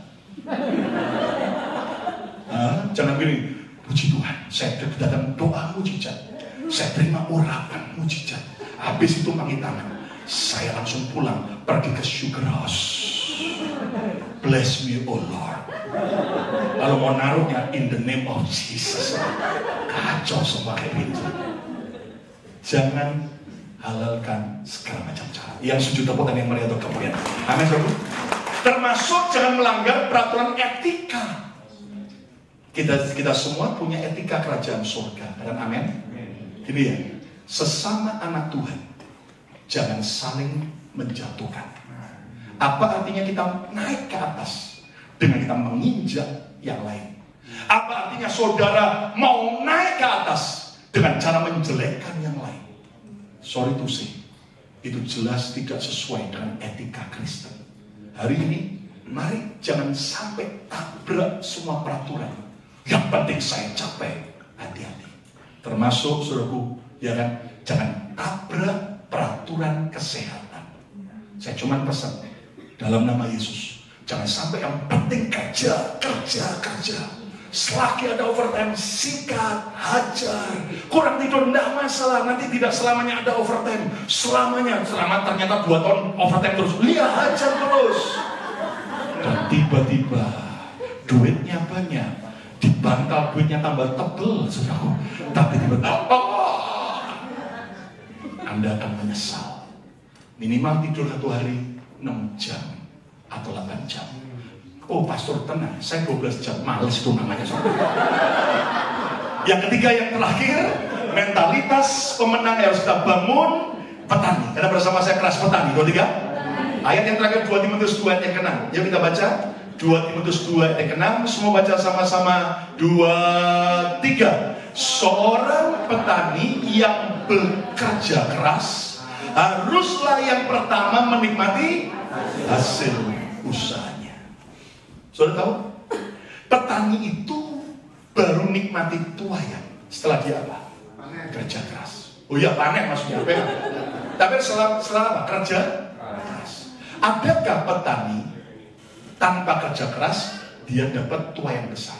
Jangan gini, puji Tuhan, saya datang doa mujizat. Saya terima urapan mujizat. Habis itu mangi tangan. Saya langsung pulang, pergi ke Sugar House. Bless me, oh Lord. Lalu mau naruhnya in the name of Jesus. Kacau semua kayak gitu. Jangan halalkan segala macam cara. Yang sujud tepuk dan yang melihat kemuliaan. Amin, saudara. Termasuk jangan melanggar peraturan etika. Kita semua punya etika kerajaan surga. Dan amin. Ini ya, sesama anak Tuhan jangan saling menjatuhkan. Apa artinya kita naik ke atas dengan kita menginjak yang lain? Apa artinya saudara mau naik ke atas dengan cara menjelekkan yang lain? Sorry to say, itu jelas tidak sesuai dengan etika Kristen. Hari ini, mari jangan sampai tabrak semua peraturan. Yang penting saya capai, hati-hati. Termasuk saudaraku, ya kan, jangan tabrak peraturan kesehatan. Saya cuma pesan dalam nama Yesus, jangan sampai yang penting kerja. Selagi ada overtime, sikat, hajar. Kurang tidur, tidak masalah. Nanti tidak selamanya ada overtime. Selama ternyata 2 tahun overtime terus, lihat hajar terus. Dan tiba-tiba duitnya banyak, di bantal duitnya tambah tebel, saudaraku. Tapi tiba-tiba Anda akan menyesal. Minimal tidur 1 hari 6 jam atau 8 jam. Oh pastor tenang, saya 12 jam, males itu namanya. Yang ketiga, yang terakhir, mentalitas pemenang yang harus kita bangun. Petani, karena bersama saya keras petani. 2, 3. Ayat yang terakhir 2 Timotius 2 ayat yang ke-6. Yuk kita baca 2 Timotius 2 ayat yang ke-6. Semua baca sama-sama. 2, 3. Seorang petani yang bekerja keras haruslah yang pertama menikmati hasil usahanya. Saudara tahu, petani itu baru nikmati tuayan setelah dia apa? Kerja keras. Oh ya, panen maksudnya. Tapi setelah apa? Kerja keras. Adakah petani tanpa kerja keras dia dapat tuayan besar?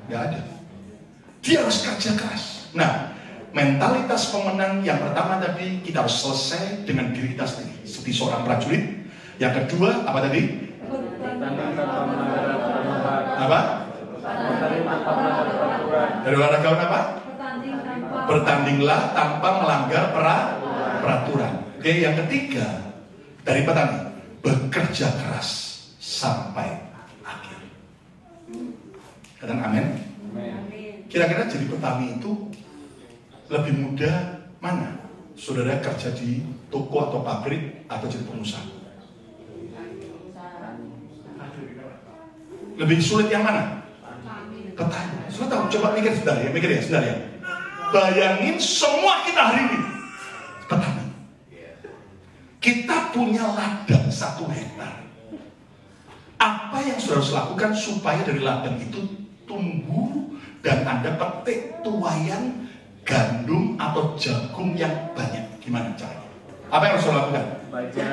Tidak ada. Dia harus kerja keras. Nah, mentalitas pemenang yang pertama tadi, kita harus selesai dengan diri kita sendiri seperti seorang prajurit. Yang kedua, apa tadi? Apa? Dari olahragawan apa? Bertandinglah tanpa melanggar peraturan. Oke, yang ketiga dari petani, bekerja keras sampai akhir. Katakan amin. Kira-kira jadi petani itu lebih mudah mana? Saudara kerja di toko atau pabrik atau jadi pengusaha? Lebih sulit yang mana? Petani. Saudara tahu, coba mikir sebentar ya. Bayangin semua kita hari ini petani. Kita punya ladang 1 hektar. Apa yang saudara harus lakukan supaya dari ladang itu tumbuh dan Anda petik tuayan gandum atau jagung yang banyak? Gimana caranya? Apa yang harus saudara lakukan? Baca.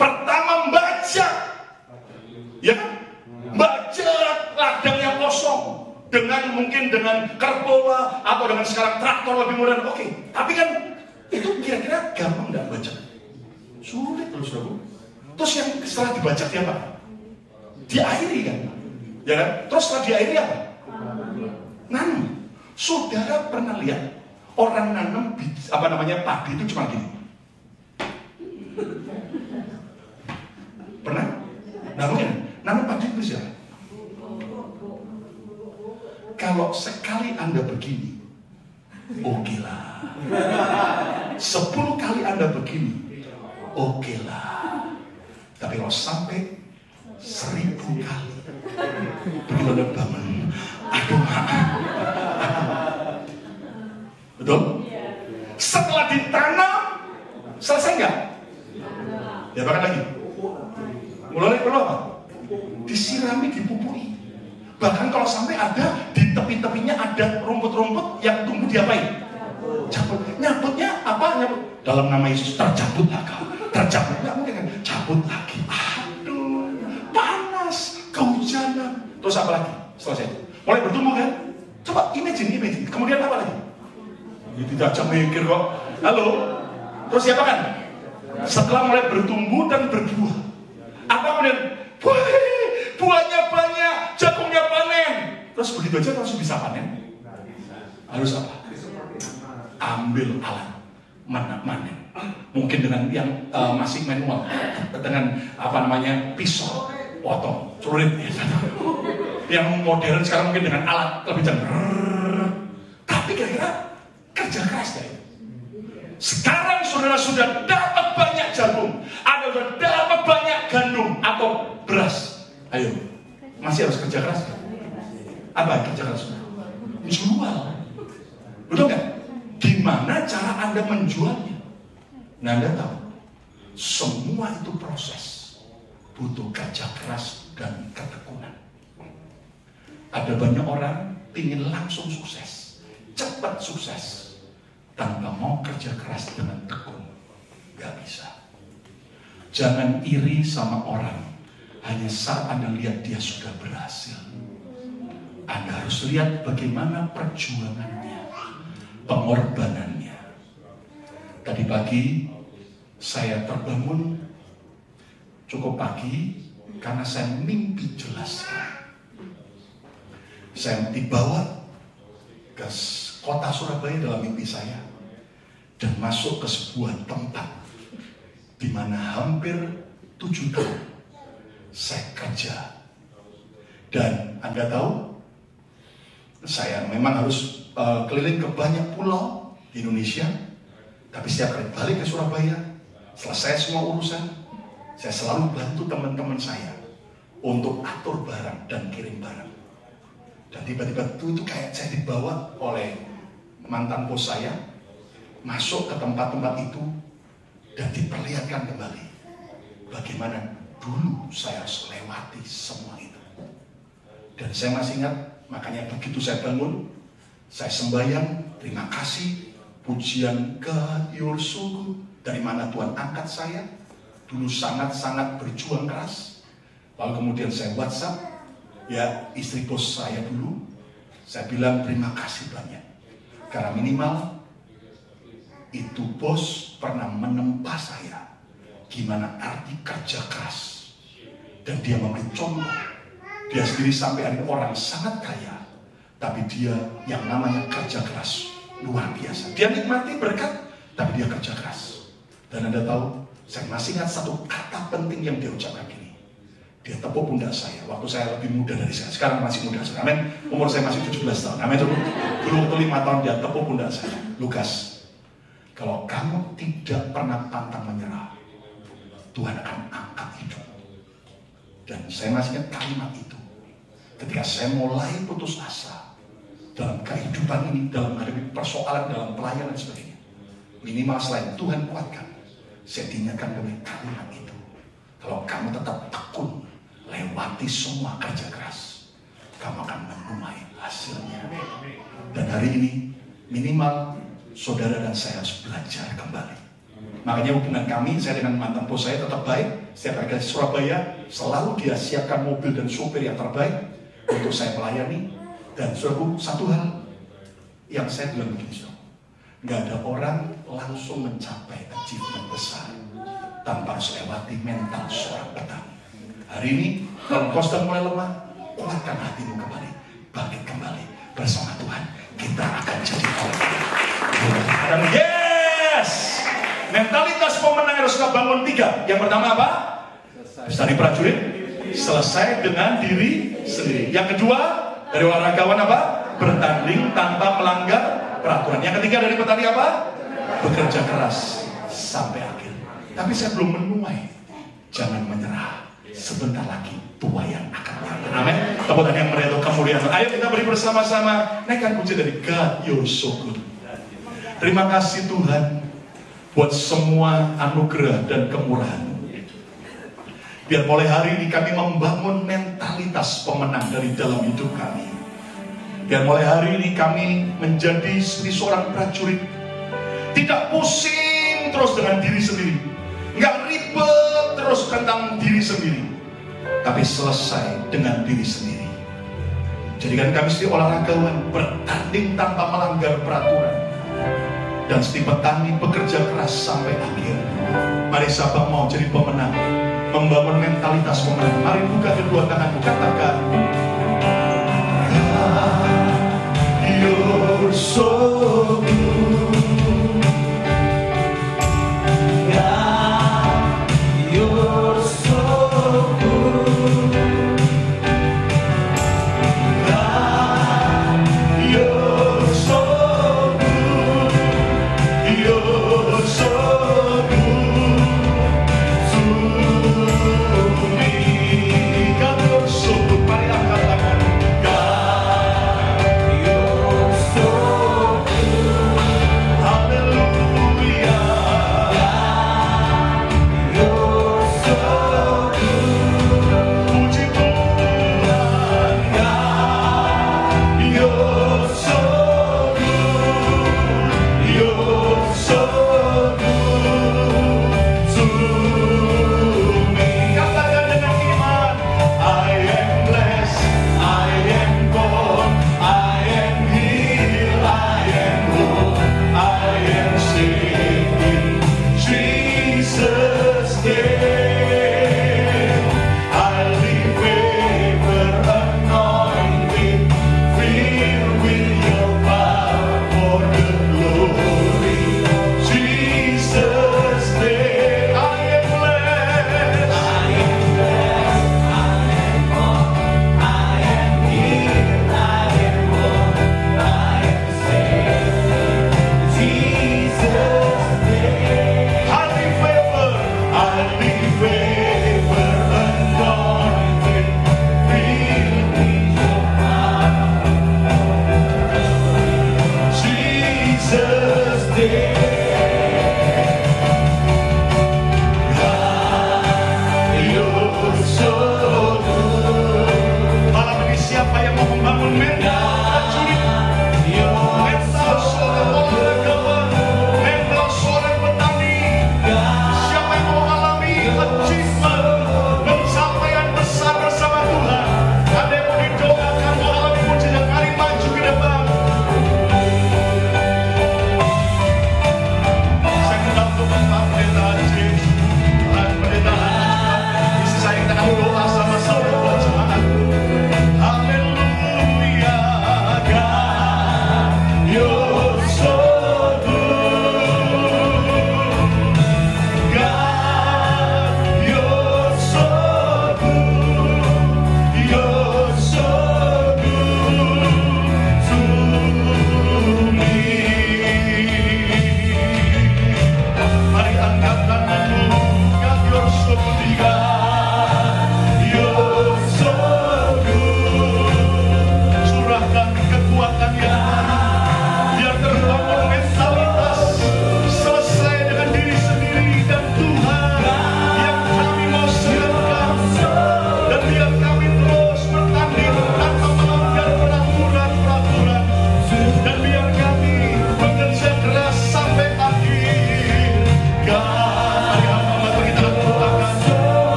Pertama baca. Ya kan? Baca ladang yang kosong mungkin dengan kerbola atau dengan sekarang traktor lebih murah. Oke, tapi kan itu kira-kira gampang nggak baca? Sulit loh saudara. Terus yang setelah dibaca dia apa? Diairi kan? Ya kan? Terus setelah diairi apa? Nanam. Saudara pernah lihat Orang nanam padi itu cuma gini. Pernah? Nah mungkin nanam padi itu siapa? Kalau sekali Anda begini, oke lah. 10 kali Anda begini, oke lah. Tapi kalau sampai 1000 kali, begitu Anda bangun, aduh maaf. Betul? Setelah ditanam, selesai nggak? Ya bahkan lagi. Mulai perlu apa? Disirami, dipupui. Bahkan kalau sampai ada di tepi-tepinya ada rumput-rumput yang tumbuh diapain? Cabut. Nyabutnya apa? Nyabut. Dalam nama Yesus tercabutlah kau. Tercabut. Nggak mungkin kan? Cabut lagi. Aduh, panas, kehujanan. Terus apa lagi? Selesai. Mulai bertumbuh kan? Coba imagine. Kemudian apa lagi? Ya, tidak aja mikir kok. Halo. Terus siapa kan? Setelah mulai bertumbuh dan berbuah, apa kemudian? Buahnya banyak, jagungnya panen. Terus begitu aja langsung bisa panen? Harus apa? Ambil alat manen. Mungkin dengan yang masih manual, dengan pisau, potong, celurit. Yang modern sekarang mungkin dengan alat lebih canggih. Tapi kira-kira kerja keras ya. Sekarang saudara sudah dapat banyak jagung, Anda sudah dapat banyak gandum atau beras. Ayo, masih harus kerja keras kan? Apa kerja keras? Jual. Betul nggak? Gimana cara Anda menjualnya? Nah, Anda tahu, semua itu proses, butuh kerja keras dan ketekunan. Ada banyak orang ingin langsung sukses, cepat sukses, tanpa mau kerja keras dengan tekun. Gak bisa. Jangan iri sama orang hanya saat Anda lihat dia sudah berhasil. Anda harus lihat bagaimana perjuangannya, pengorbanannya. Tadi pagi saya terbangun cukup pagi karena saya mimpi jelas. Saya dibawa ke kota Surabaya dalam mimpi saya dan masuk ke sebuah tempat di mana hampir 7 tahun saya kerja. Dan Anda tahu, saya memang harus keliling ke banyak pulau di Indonesia. Tapi setiap kali balik ke Surabaya, selesai semua urusan, saya selalu bantu teman-teman saya untuk atur barang dan kirim barang. Dan tiba-tiba itu kayak saya dibawa oleh mantan bos saya masuk ke tempat-tempat itu dan diperlihatkan kembali bagaimana dulu saya harus lewati semua itu. Dan saya masih ingat, makanya begitu saya bangun, saya sembahyang, terima kasih, pujian God your so good, dari mana Tuhan angkat saya. Dulu sangat-sangat berjuang keras. Lalu kemudian saya WhatsApp ya istri bos saya dulu, saya bilang terima kasih banyak karena minimal itu bos pernah menempa saya gimana arti kerja keras, dan dia memberi contoh. Dia sendiri sampai hari ini orang sangat kaya, tapi dia yang namanya kerja keras luar biasa. Dia nikmati berkat, tapi dia kerja keras. Dan Anda tahu, saya masih ingat satu kata penting yang dia ucapkan gini. Dia tepuk pundak saya waktu saya lebih muda dari saya. Sekarang masih muda, amin. Umur saya masih 17 tahun, amin. Dulu waktu 5 tahun dia tepuk pundak saya. Lukas, kalau kamu tidak pernah pantang menyerah, Tuhan akan angkat hidup. Dan saya masih ingat kalimat itu. Ketika saya mulai putus asa dalam kehidupan ini, dalam menghadapi persoalan, dalam pelayanan dan sebagainya, minimal selain Tuhan kuatkan, saya diingatkan dengan kalimat itu. Kalau kamu tetap tekun lewati semua kerja keras, kamu akan menuai hasilnya. Dan hari ini minimal saudara dan saya harus belajar kembali. Makanya hubungan kami, saya dengan mantan bos saya tetap baik. Setiap kali ke Surabaya, selalu dia siapkan mobil dan supir yang terbaik untuk saya melayani. Dan saudaraku, satu hal yang saya bilang begini, nggak ada orang langsung mencapai achievement besar tanpa harus lewati mental seorang petani. Hari ini, kalau kau sedang mulai lemah, kuatkan hatimu kembali, bangkit kembali bersama Tuhan. Kita akan jadi orang. Dan yes, mentalitas pemenang harus kita bangun 3. Yang pertama apa? Dari prajurit, selesai dengan diri sendiri. Yang kedua, dari olahragawan apa? Bertanding tanpa melanggar peraturan. Yang ketiga dari petani apa? Bekerja keras sampai akhir. Tapi saya belum menuai. Jangan menyerah. Sebentar lagi tuaian akan datang. Amin. Tepuk tangan yang meriah untuk kemuliaan. Ayo kita beri bersama-sama. Naikkan puji dari God, you're so good. Terima kasih Tuhan buat semua anugerah dan kemurahan. Biar mulai hari ini kami membangun mentalitas pemenang dari dalam hidup kami. Biar mulai hari ini kami menjadi seperti seorang prajurit. Tidak pusing terus dengan diri sendiri. Nggak ribet terus tentang diri sendiri. Tapi selesai dengan diri sendiri. Jadikan kami seperti olahragawan bertanding tanpa melanggar peraturan. Dan seperti petani bekerja keras sampai akhir. Mari siapa mau jadi pemenang, membangun mentalitas pemenang. Mari buka kedua tanganmu, katakan you're so good. God, you're so good. God, you're so good. You're so good to me. God, you're so good. Mari angkat tangan. God, you're so good.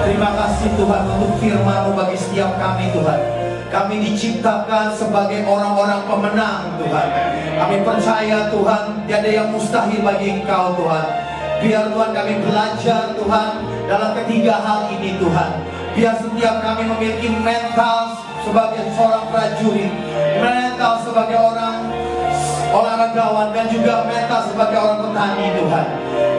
Terima kasih Tuhan untuk firman-Mu bagi setiap kami Tuhan. Kami diciptakan sebagai orang-orang pemenang Tuhan. Kami percaya Tuhan, tiada yang mustahil bagi Engkau Tuhan. Biar Tuhan kami belajar Tuhan dalam ketiga hal ini Tuhan. Biar setiap kami memiliki mental sebagai seorang prajurit, mental sebagai orang olahragawan, dan juga mental sebagai orang petani Tuhan.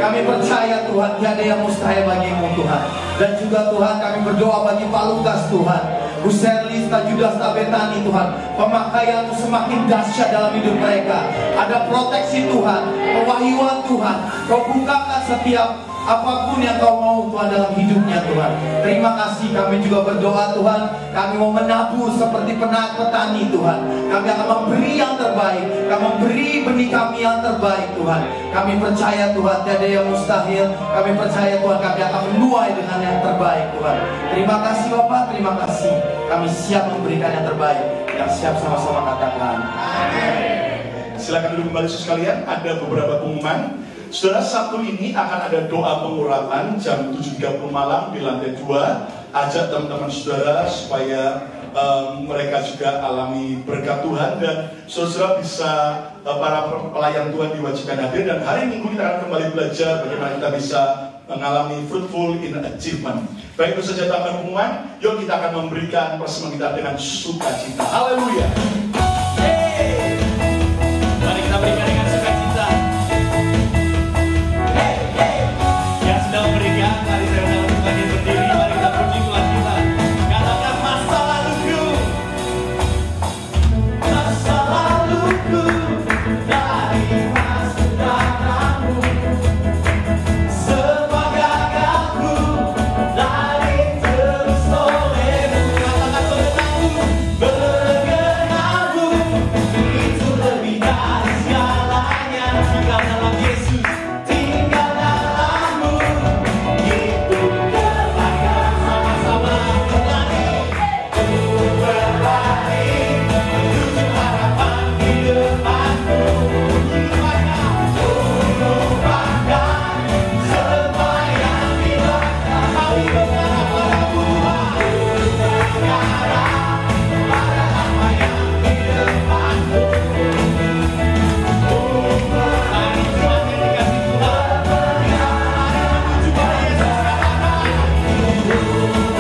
Kami percaya Tuhan, tiada yang mustahil bagi-Mu Tuhan. Dan juga Tuhan kami berdoa bagi Pak Lukas Tuhan, Bu Serlis, Judas, Betani Tuhan. Pemakaian-Mu semakin dahsyat dalam hidup mereka. Ada proteksi Tuhan, pewahyuan Tuhan. Kau bukakan setiap apapun yang Kau mau Tuhan dalam hidupnya Tuhan. Terima kasih, kami juga berdoa Tuhan. Kami mau menabur seperti petani Tuhan. Kami akan memberi yang terbaik. Kami memberi benih kami yang terbaik Tuhan. Kami percaya Tuhan, tiada yang mustahil. Kami percaya Tuhan, kami akan menuai dengan yang terbaik Tuhan. Terima kasih Bapak, terima kasih. Kami siap memberikan yang terbaik. Yang siap sama-sama katakan amin. Silakan duduk kembali sekalian. Ada beberapa pengumuman. Saudara, Sabtu ini akan ada doa pengurapan jam 7.30 malam di lantai 2. Ajak teman-teman saudara supaya mereka juga alami berkat Tuhan, dan saudara bisa para pelayan Tuhan diwajibkan hadir. Dan hari Minggu kita akan kembali belajar bagaimana kita bisa mengalami fruitful in achievement. Baik, itu saja tambahan pengumuman. Yuk kita akan memberikan persembahan kita dengan sukacita. Haleluya. Mari kita berikan dengan sukacita. Yang sedang berikan, mari saya undang untuk bagi berdiri. Mari kita puji Tuhan kita. Katakan masa laluku, masa laluku dari masa datangmu. Semua gagalku lari terus olehmu. Katakan berkenamu, itu lebih dari segalanya. Tinggal dalam Yesus, tinggal dalammu, itu kebaikan. Sama-sama berlari, berlari menuju harapan di depanmu. Lupakan semua yang di belakang. Mari mengarah pada Tuhan, mengarah pada apa yang di depanmu. Mari Tuhan yang dikasihi Tuhan, mari menuju pada Yesus.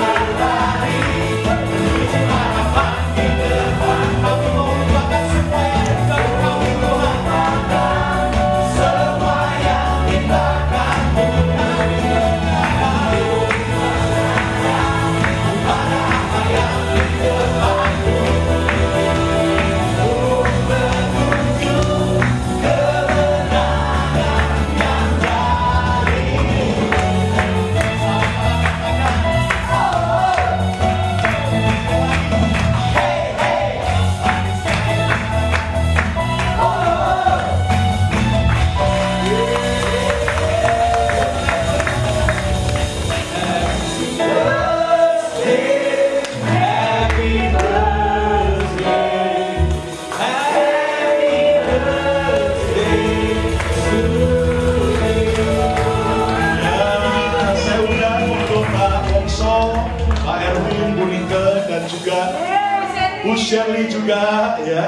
Berlari menuju harapan di depan. Kami mau lupakan semua yang di belakang kami Tuhan. Semua yang di belakangmu, kami mengarah pada apa yang di depanmu. Menuju kemenangan yang darimu. Happy birthday, happy birthday to you. Ya, saya undang untuk Pak Wongso, Pak Erwin, Bu Nike, dan juga Bu Shirley juga, ya.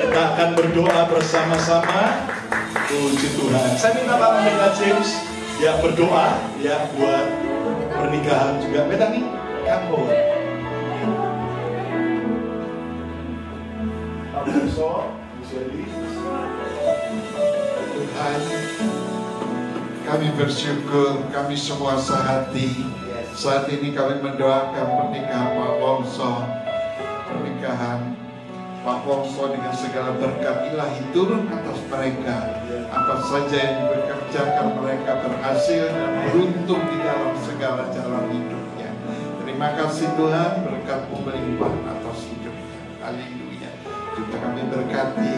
Kita akan berdoa bersama-sama. Puji Tuhan. Saya minta Pak Pendeta James ya berdoa ya buat pernikahan juga. Betani, come forward. Pak Wongso, Bu Shirley. Tuhan, kami bersyukur, kami semua sehati. Saat ini kami mendoakan pernikahan Pak Wongso, pernikahan Pak Wongso dengan segala berkat ilahi turun atas mereka. Apa saja yang dikerjakan mereka berhasil dan beruntung di dalam segala jalan hidupnya. Terima kasih Tuhan, berkat-Mu melimpah atas hidupnya. Haleluya. Juga kami berkati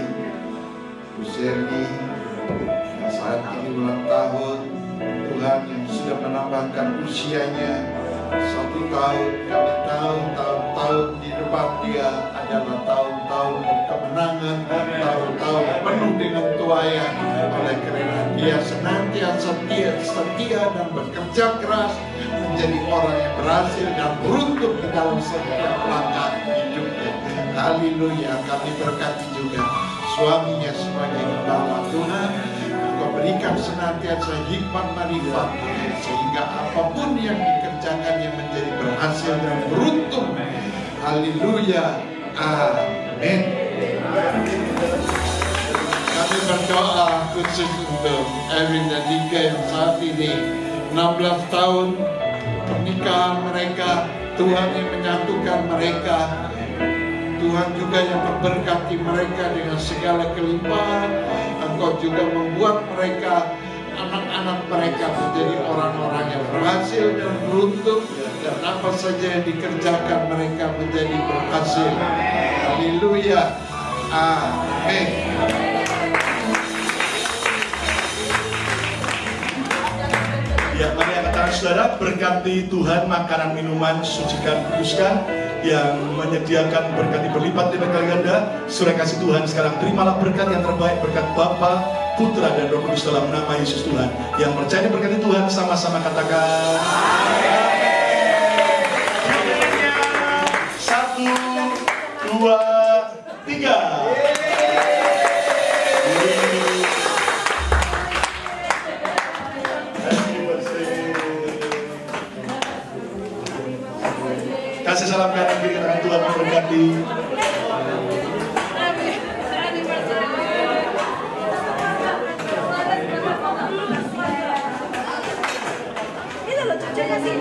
Bu Serni yang saat ini ulang tahun, Tuhan yang sudah menambahkan usianya 1 tahun, kami tahu tahun-tahun di depan dia adalah tahun-tahun kemenangan, tahun-tahun penuh dengan tuayan. Oleh karena dia senantiasa setia dan bekerja keras, menjadi orang yang berhasil dan beruntung di dalam setiap langkah hidupnya. Haleluya. Kami berkati juga suaminya sebagai gembala. Tuhan, Engkau berikan senantiasa hikmat marifat, sehingga apapun yang dikerjakannya menjadi berhasil dan beruntung. Haleluya. Amin. Kami berdoa khusus untuk Erwin dan Dika yang saat ini 16 tahun pernikahan mereka. Tuhan yang menyatukan mereka, Tuhan juga yang memberkati mereka dengan segala kelimpahan. Engkau juga membuat mereka, anak-anak mereka menjadi orang-orang yang berhasil dan beruntung, dan apa saja yang dikerjakan mereka menjadi berhasil. Haleluya. Amin. Ya, mari angkat tangan saudara, berkati Tuhan makanan minuman, sucikan, kuduskan, yang menyediakan berkati berlipat lipat kali ganda. Surah kasih Tuhan sekarang terimalah berkat yang terbaik, berkat Bapa, Putra dan Roh Kudus dalam nama Yesus Tuhan. Yang percaya berkati Tuhan sama-sama katakan amin. 1, 2, 3. Kasih salam kanan kiri, katakan Tuhan memberkati. Ini loh cucunya sih,